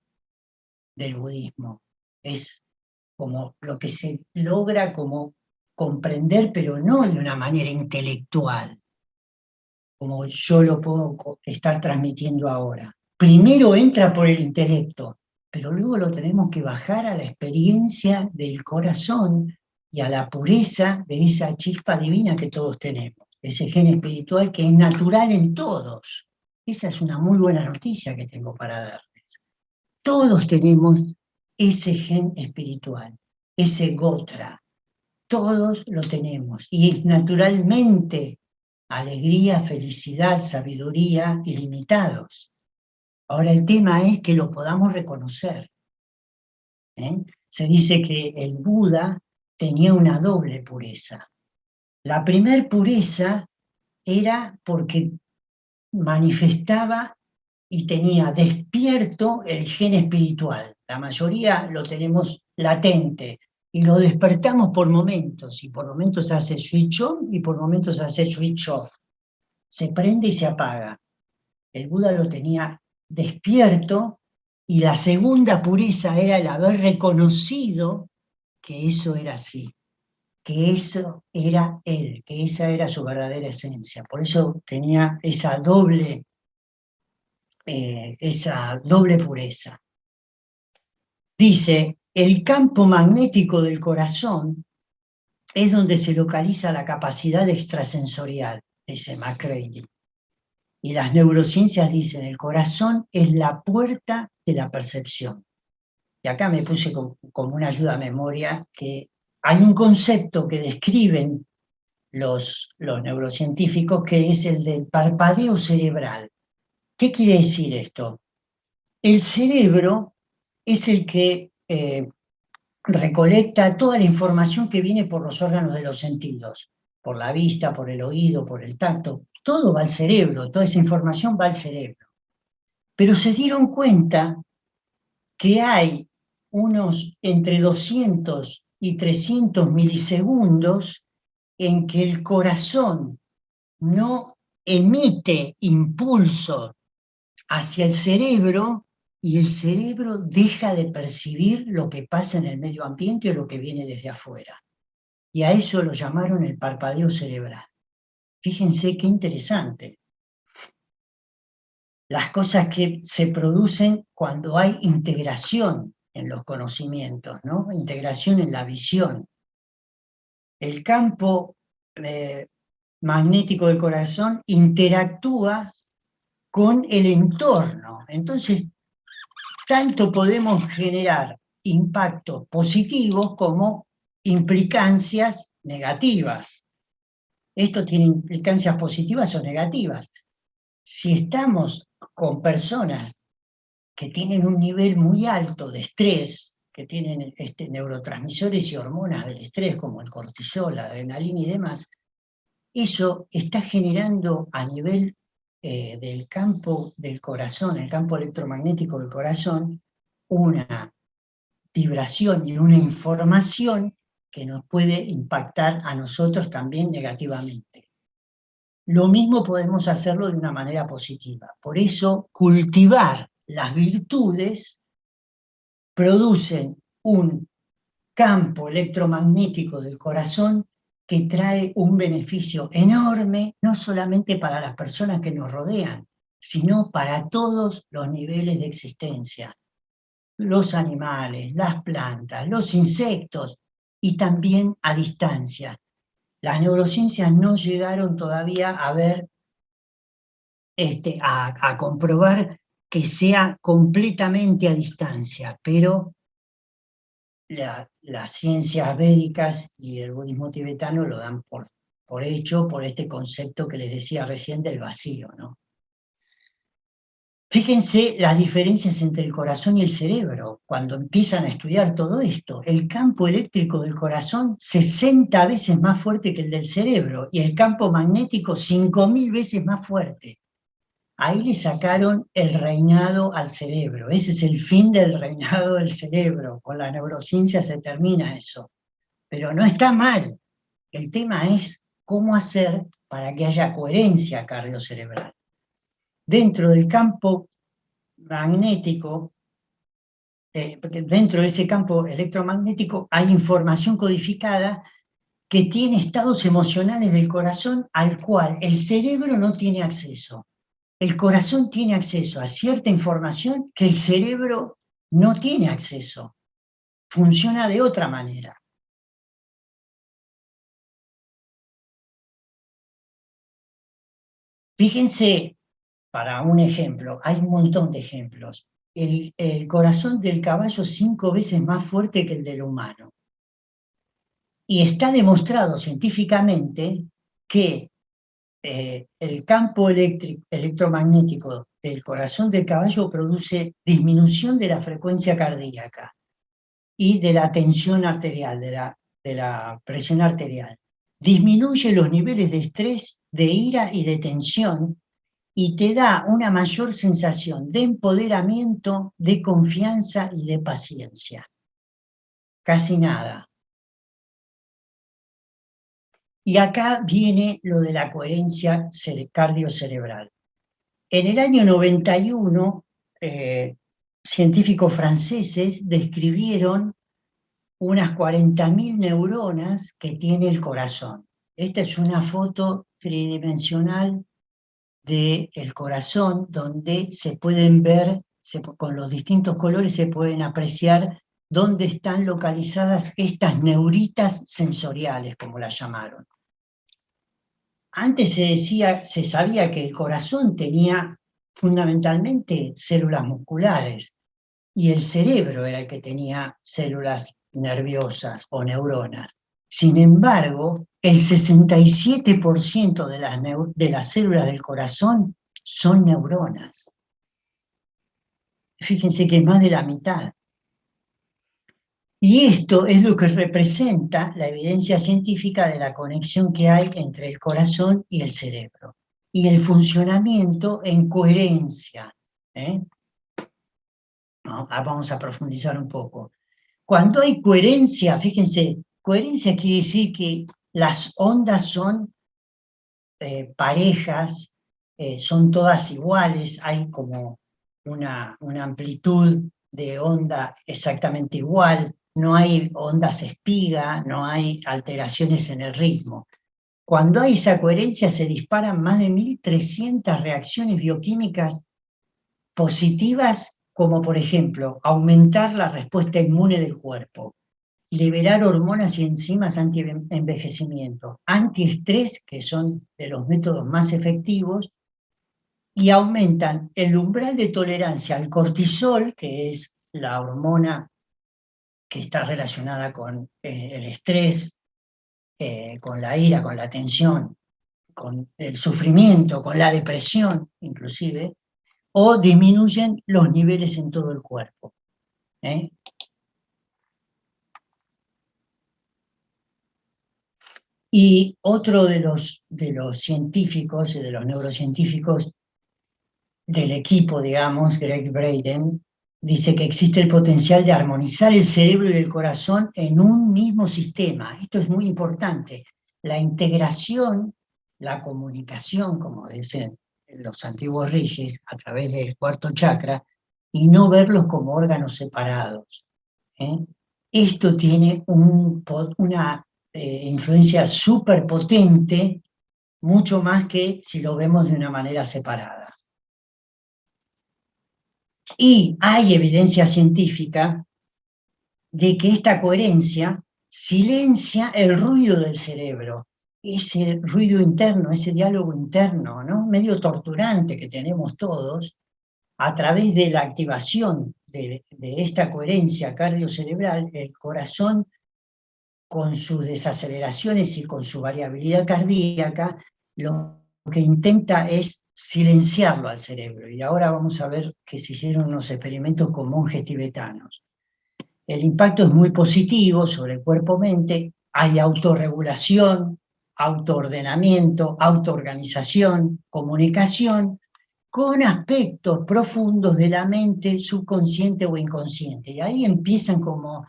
del budismo. Es como lo que se logra como comprender, pero no de una manera intelectual, como yo lo puedo estar transmitiendo ahora. Primero entra por el intelecto, pero luego lo tenemos que bajar a la experiencia del corazón y a la pureza de esa chispa divina que todos tenemos, ese gen espiritual que es natural en todos. Esa es una muy buena noticia que tengo para darles. Todos tenemos ese gen espiritual, ese Gotra, todos lo tenemos, y naturalmente alegría, felicidad, sabiduría ilimitados. Ahora el tema es que lo podamos reconocer. Se dice que el Buda tenía una doble pureza. La primer pureza era porque manifestaba y tenía despierto el gen espiritual. La mayoría lo tenemos latente y lo despertamos por momentos, y por momentos hace switch on y por momentos hace switch off. Se prende y se apaga. El Buda lo tenía despierto, y la segunda pureza era el haber reconocido que eso era así, que eso era él, que esa era su verdadera esencia. Por eso tenía esa doble pureza. Dice, el campo magnético del corazón es donde se localiza la capacidad extrasensorial, dice McCready. Y las neurociencias dicen, el corazón es la puerta de la percepción. Y acá me puse como una ayuda a memoria, que hay un concepto que describen los neurocientíficos, que es el del parpadeo cerebral. ¿Qué quiere decir esto? El cerebro es el que recolecta toda la información que viene por los órganos de los sentidos, por la vista, por el oído, por el tacto. Todo va al cerebro, toda esa información va al cerebro. Pero se dieron cuenta que hay unos entre 200 y 300 milisegundos en que el corazón no emite impulso hacia el cerebro, y el cerebro deja de percibir lo que pasa en el medio ambiente o lo que viene desde afuera. Y a eso lo llamaron el parpadeo cerebral. Fíjense qué interesante. Las cosas que se producen cuando hay integración en los conocimientos, ¿no? Integración en la visión. El campo magnético del corazón interactúa con el entorno. Entonces, tanto podemos generar impactos positivos como implicancias negativas. Esto tiene implicancias positivas o negativas. Si estamos con personas que tienen un nivel muy alto de estrés, que tienen neurotransmisores y hormonas del estrés como el cortisol, la adrenalina y demás, eso está generando a nivel del campo del corazón, el campo electromagnético del corazón, una vibración y una información que nos puede impactar a nosotros también negativamente. Lo mismo podemos hacerlo de una manera positiva. Por eso, cultivar las virtudes producen un campo electromagnético del corazón que trae un beneficio enorme, no solamente para las personas que nos rodean, sino para todos los niveles de existencia. Los animales, las plantas, los insectos, y también a distancia. Las neurociencias no llegaron todavía a ver, a comprobar que sea completamente a distancia, pero las ciencias védicas y el budismo tibetano lo dan por hecho, por este concepto que les decía recién del vacío, ¿no? Fíjense las diferencias entre el corazón y el cerebro cuando empiezan a estudiar todo esto. El campo eléctrico del corazón 60 veces más fuerte que el del cerebro y el campo magnético 5000 veces más fuerte. Ahí le sacaron el reinado al cerebro. Ese es el fin del reinado del cerebro. Con la neurociencia se termina eso. Pero no está mal. El tema es cómo hacer para que haya coherencia cardiocerebral. Dentro del campo magnético, dentro de ese campo electromagnético hay información codificada que tiene estados emocionales del corazón al cual el cerebro no tiene acceso. El corazón tiene acceso a cierta información que el cerebro no tiene acceso. Funciona de otra manera. Fíjense, para un ejemplo, hay un montón de ejemplos. El corazón del caballo es 5 veces más fuerte que el del humano. Y está demostrado científicamente que el campo electromagnético del corazón del caballo produce disminución de la frecuencia cardíaca y de la tensión arterial, de la presión arterial. Disminuye los niveles de estrés, de ira y de tensión y te da una mayor sensación de empoderamiento, de confianza y de paciencia. Casi nada. Y acá viene lo de la coherencia cardiocerebral. En el año 91, científicos franceses describieron unas 40.000 neuronas que tiene el corazón. Esta es una foto tridimensional del corazón donde se pueden ver, con los distintos colores se pueden apreciar dónde están localizadas estas neuritas sensoriales, como las llamaron. Antes se sabía que el corazón tenía fundamentalmente células musculares y el cerebro era el que tenía células nerviosas o neuronas. Sin embargo, el 67% de las células del corazón son neuronas. Fíjense que es más de la mitad. Y esto es lo que representa la evidencia científica de la conexión que hay entre el corazón y el cerebro, y el funcionamiento en coherencia. No, vamos a profundizar un poco. Cuando hay coherencia, fíjense, coherencia quiere decir que las ondas son parejas, son todas iguales, hay como una amplitud de onda exactamente igual, no hay ondas espiga, no hay alteraciones en el ritmo. Cuando hay esa coherencia se disparan más de 1.300 reacciones bioquímicas positivas, como por ejemplo, aumentar la respuesta inmune del cuerpo, liberar hormonas y enzimas anti-envejecimiento, antiestrés, que son de los métodos más efectivos, y aumentan el umbral de tolerancia al cortisol, que es la hormona que está relacionada con el estrés, con la ira, con la tensión, con el sufrimiento, con la depresión inclusive, o disminuyen los niveles en todo el cuerpo. Y otro de los científicos, de los neurocientíficos del equipo, digamos, Greg Braden, dice que existe el potencial de armonizar el cerebro y el corazón en un mismo sistema. Esto es muy importante. La integración, la comunicación, como dicen los antiguos rishis, a través del cuarto chakra, y no verlos como órganos separados. Esto tiene una influencia súper potente, mucho más que si lo vemos de una manera separada. Y hay evidencia científica de que esta coherencia silencia el ruido del cerebro ese ruido interno, ese diálogo interno, ¿no? Medio torturante que tenemos todos, a través de la activación de esta coherencia cardiocerebral, el corazón, con sus desaceleraciones y con su variabilidad cardíaca, lo que intenta es silenciarlo al cerebro. Y ahora vamos a ver que se hicieron unos experimentos con monjes tibetanos. El impacto es muy positivo sobre el cuerpo-mente, hay autorregulación, autoordenamiento, autoorganización, comunicación, con aspectos profundos de la mente subconsciente o inconsciente. Y ahí empiezan como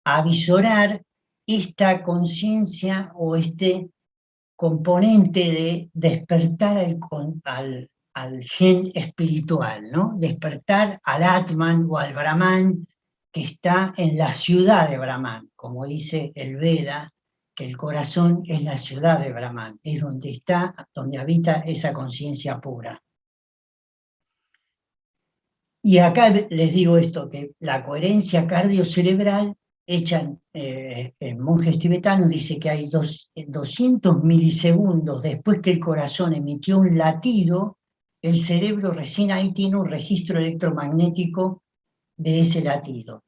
a visorar esta conciencia o este componente de despertar al gen espiritual, ¿no? Despertar al Atman o al Brahman que está en la ciudad de Brahman, como dice el Veda, que el corazón es la ciudad de Brahman, es donde está, donde habita esa conciencia pura. Y acá les digo esto, que la coherencia cardiocerebral hecha en monjes tibetanos dice que hay 200 milisegundos después que el corazón emitió un latido, el cerebro recién ahí tiene un registro electromagnético de ese latido.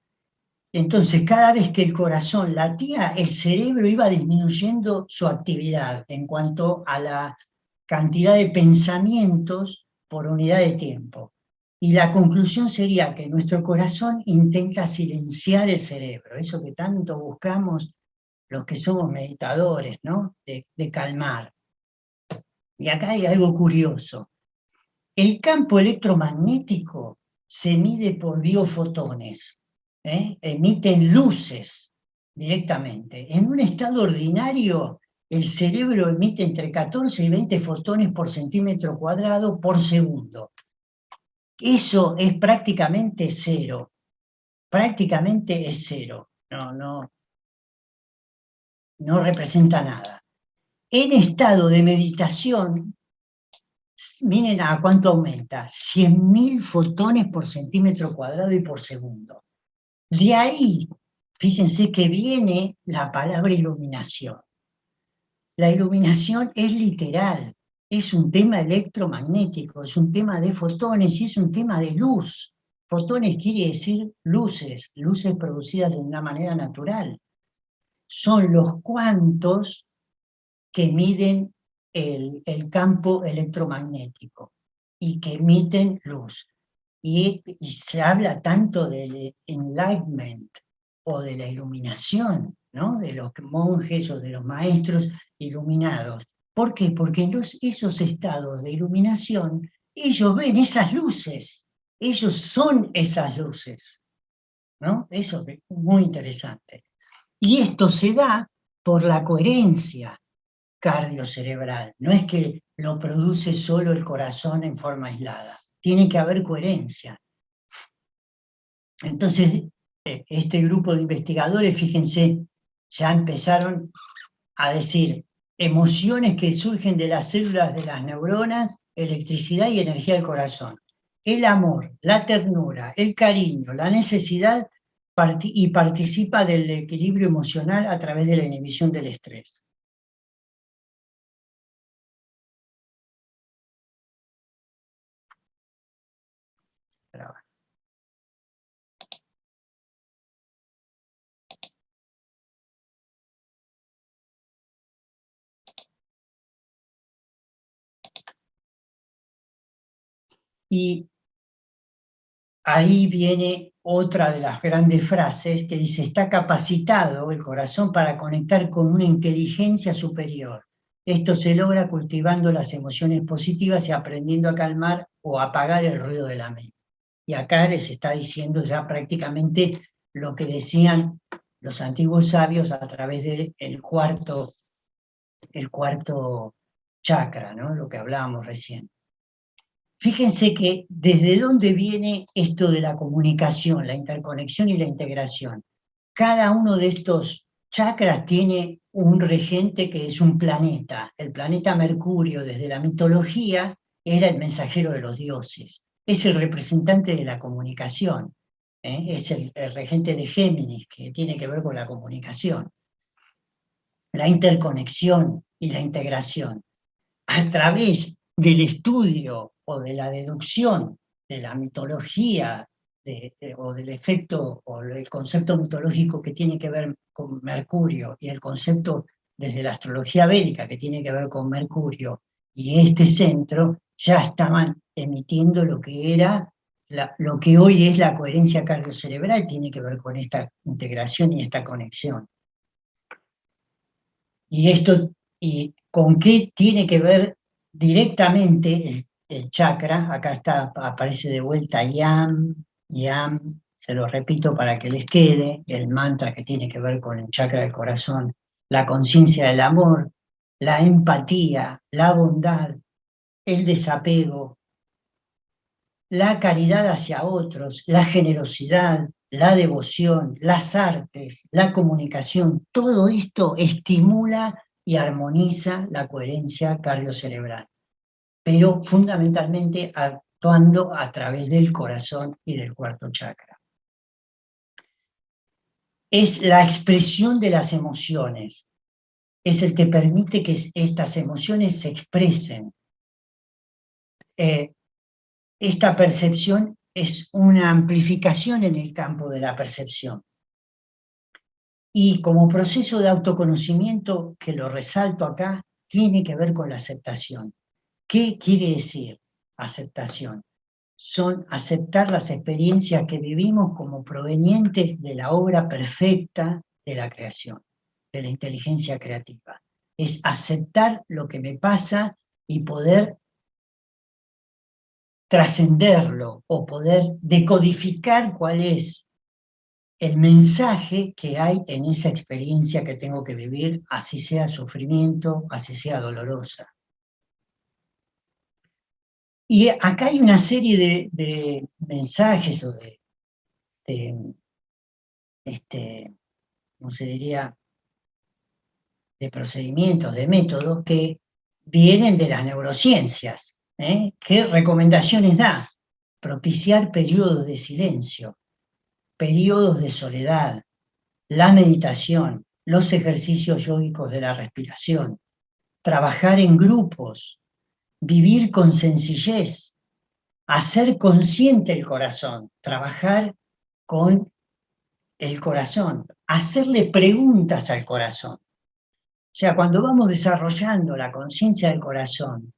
Entonces, cada vez que el corazón latía, el cerebro iba disminuyendo su actividad en cuanto a la cantidad de pensamientos por unidad de tiempo. Y la conclusión sería que nuestro corazón intenta silenciar el cerebro, eso que tanto buscamos los que somos meditadores, ¿no? De calmar. Y acá hay algo curioso. El campo electromagnético se mide por biofotones, emiten luces directamente. En un estado ordinario, el cerebro emite entre 14 y 20 fotones por centímetro cuadrado por segundo. Eso es prácticamente cero. Prácticamente es cero. No representa nada. En estado de meditación, miren a cuánto aumenta, 100.000 fotones por centímetro cuadrado y por segundo. De ahí, fíjense que viene la palabra iluminación. La iluminación es literal, es un tema electromagnético, es un tema de fotones y es un tema de luz. Fotones quiere decir luces, luces producidas de una manera natural. Son los cuantos que miden el campo electromagnético y que emiten luz. Y se habla tanto del enlightenment o de la iluminación, ¿no? De los monjes o de los maestros iluminados. ¿Por qué? Porque en esos estados de iluminación ellos ven esas luces, ellos son esas luces, ¿no? Eso es muy interesante. Y esto se da por la coherencia cardiocerebral. No es que lo produce solo el corazón en forma aislada. Tiene que haber coherencia. Entonces, este grupo de investigadores, fíjense, ya empezaron a decir emociones que surgen de las células de las neuronas, electricidad y energía del corazón. El amor, la ternura, el cariño, la necesidad y participa del equilibrio emocional a través de la inhibición del estrés. Y ahí viene otra de las grandes frases que dice, está capacitado el corazón para conectar con una inteligencia superior. Esto se logra cultivando las emociones positivas y aprendiendo a calmar o apagar el ruido de la mente. Y acá les está diciendo ya prácticamente lo que decían los antiguos sabios a través del cuarto chakra, ¿no? Lo que hablábamos recién. Fíjense que desde dónde viene esto de la comunicación, la interconexión y la integración. Cada uno de estos chakras tiene un regente que es un planeta. El planeta Mercurio, desde la mitología, era el mensajero de los dioses. Es el representante de la comunicación. Es el regente de Géminis, que tiene que ver con la comunicación. La interconexión y la integración a través del estudio o de la deducción de la mitología o del efecto o el concepto mitológico que tiene que ver con Mercurio y el concepto desde la astrología védica que tiene que ver con Mercurio y este centro, ya estaban emitiendo lo que era lo que hoy es la coherencia cardiocerebral, tiene que ver con esta integración y esta conexión. ¿Y con qué tiene que ver directamente el chakra? Acá aparece de vuelta Yam, se lo repito para que les quede, el mantra que tiene que ver con el chakra del corazón, la conciencia del amor, la empatía, la bondad, el desapego, la caridad hacia otros, la generosidad, la devoción, las artes, la comunicación, todo esto estimula y armoniza la coherencia cardiocerebral, pero fundamentalmente actuando a través del corazón y del cuarto chakra. Es la expresión de las emociones, es el que permite que estas emociones se expresen. Esta percepción es una amplificación en el campo de la percepción. Y como proceso de autoconocimiento, que lo resalto acá, tiene que ver con la aceptación. ¿Qué quiere decir aceptación? Son aceptar las experiencias que vivimos como provenientes de la obra perfecta de la creación, de la inteligencia creativa. Es aceptar lo que me pasa y poder trascenderlo o poder decodificar cuál es el mensaje que hay en esa experiencia que tengo que vivir, así sea sufrimiento, así sea dolorosa. Y acá hay una serie de mensajes o ¿cómo se diría?, de procedimientos, de métodos que vienen de las neurociencias. ¿Qué recomendaciones da? Propiciar periodos de silencio, periodos de soledad, la meditación, los ejercicios yógicos de la respiración, trabajar en grupos, vivir con sencillez, hacer consciente el corazón, trabajar con el corazón, hacerle preguntas al corazón. O sea, cuando vamos desarrollando la conciencia del corazón,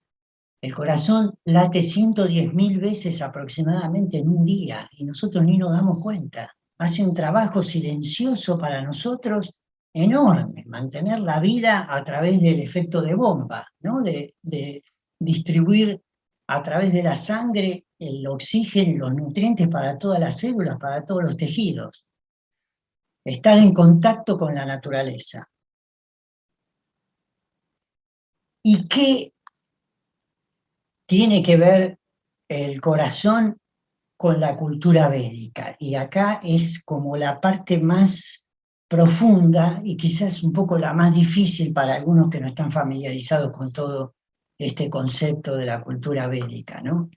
el corazón late 110.000 veces aproximadamente en un día y nosotros ni nos damos cuenta. Hace un trabajo silencioso para nosotros enorme, mantener la vida a través del efecto de bomba, ¿no? De distribuir a través de la sangre el oxígeno y los nutrientes para todas las células, para todos los tejidos. Estar en contacto con la naturaleza. ¿Y qué tiene que ver el corazón con la cultura védica? Y acá es como la parte más profunda y quizás un poco la más difícil para algunos que no están familiarizados con todo este concepto de la cultura védica, ¿no?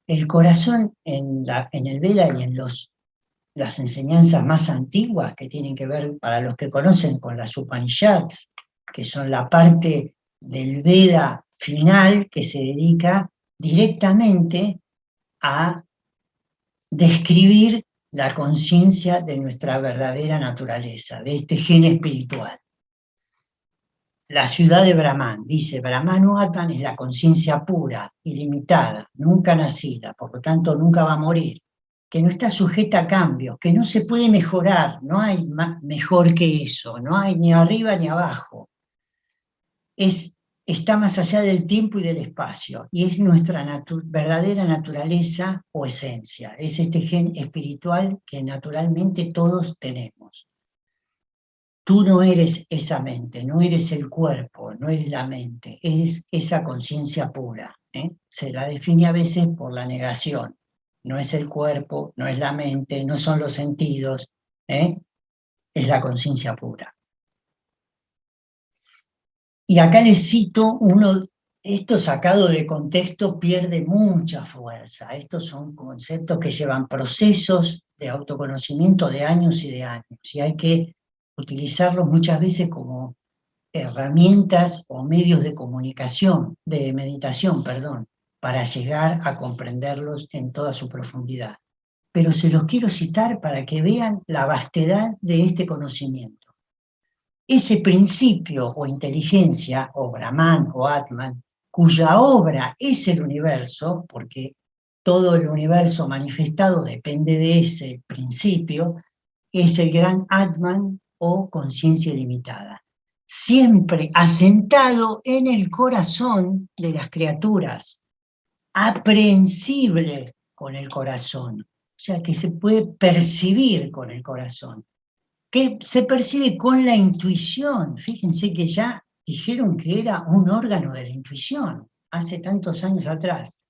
El corazón en el Veda y en las enseñanzas más antiguas que tienen que ver, para los que conocen, con las Upanishads, que son la parte del Veda final que se dedica directamente a describir la conciencia de nuestra verdadera naturaleza, de este gen espiritual. La ciudad de Brahman, dice, Brahmanu Atman es la conciencia pura, ilimitada, nunca nacida, por lo tanto nunca va a morir, que no está sujeta a cambios, que no se puede mejorar, no hay mejor que eso, no hay ni arriba ni abajo. Está más allá del tiempo y del espacio, y es nuestra verdadera naturaleza o esencia, es este gen espiritual que naturalmente todos tenemos. Tú no eres esa mente, no eres el cuerpo, no eres la mente, eres esa conciencia pura. Se la define a veces por la negación. No es el cuerpo, no es la mente, no son los sentidos, es la conciencia pura. Y acá les cito esto sacado de contexto pierde mucha fuerza. Estos son conceptos que llevan procesos de autoconocimiento de años y hay que utilizarlos muchas veces como herramientas o medios de comunicación, de meditación, perdón, para llegar a comprenderlos en toda su profundidad. Pero se los quiero citar para que vean la vastedad de este conocimiento. Ese principio o inteligencia, o Brahman o Atman, cuya obra es el universo, porque todo el universo manifestado depende de ese principio, es el gran Atman o conciencia ilimitada, siempre asentado en el corazón de las criaturas, aprehensible con el corazón, o sea que se puede percibir con el corazón, que se percibe con la intuición. Fíjense que ya dijeron que era un órgano de la intuición, hace tantos años atrás,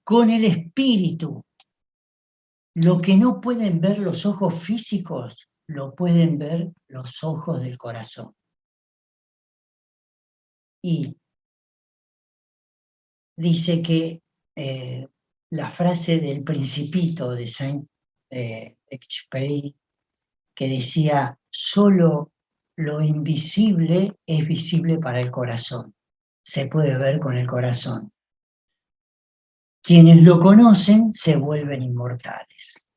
con el espíritu. Lo que no pueden ver los ojos físicos, lo pueden ver los ojos del corazón. Y dice que la frase del Principito de Saint-Exupéry, que decía, solo lo invisible es visible para el corazón, se puede ver con el corazón. Quienes lo conocen se vuelven inmortales.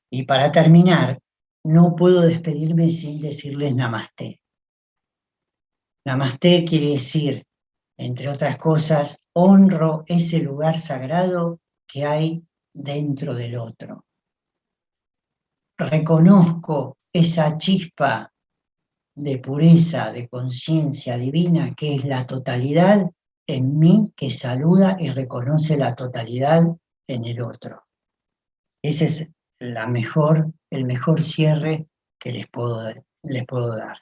Y para terminar, no puedo despedirme sin decirles Namasté. Namasté quiere decir, entre otras cosas, honro ese lugar sagrado que hay dentro del otro. Reconozco esa chispa de pureza, de conciencia divina, que es la totalidad en mí, que saluda y reconoce la totalidad en el otro. Ese es el mejor cierre que les puedo dar.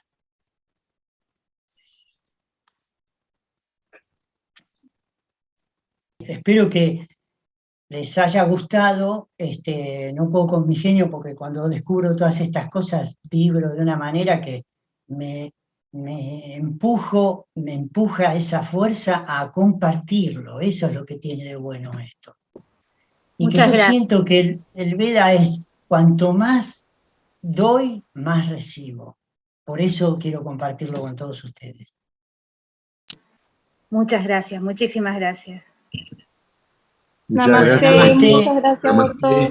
Espero que les haya gustado. No puedo con mi genio porque cuando descubro todas estas cosas vibro de una manera que me empuja esa fuerza a compartirlo. Eso es lo que tiene de bueno esto. Y que yo siento que el Veda es cuanto más doy, más recibo. Por eso quiero compartirlo con todos ustedes. Muchas gracias, muchísimas gracias. Muchas Namaste, gracias. Namaste. muchas gracias por Namaste. todo.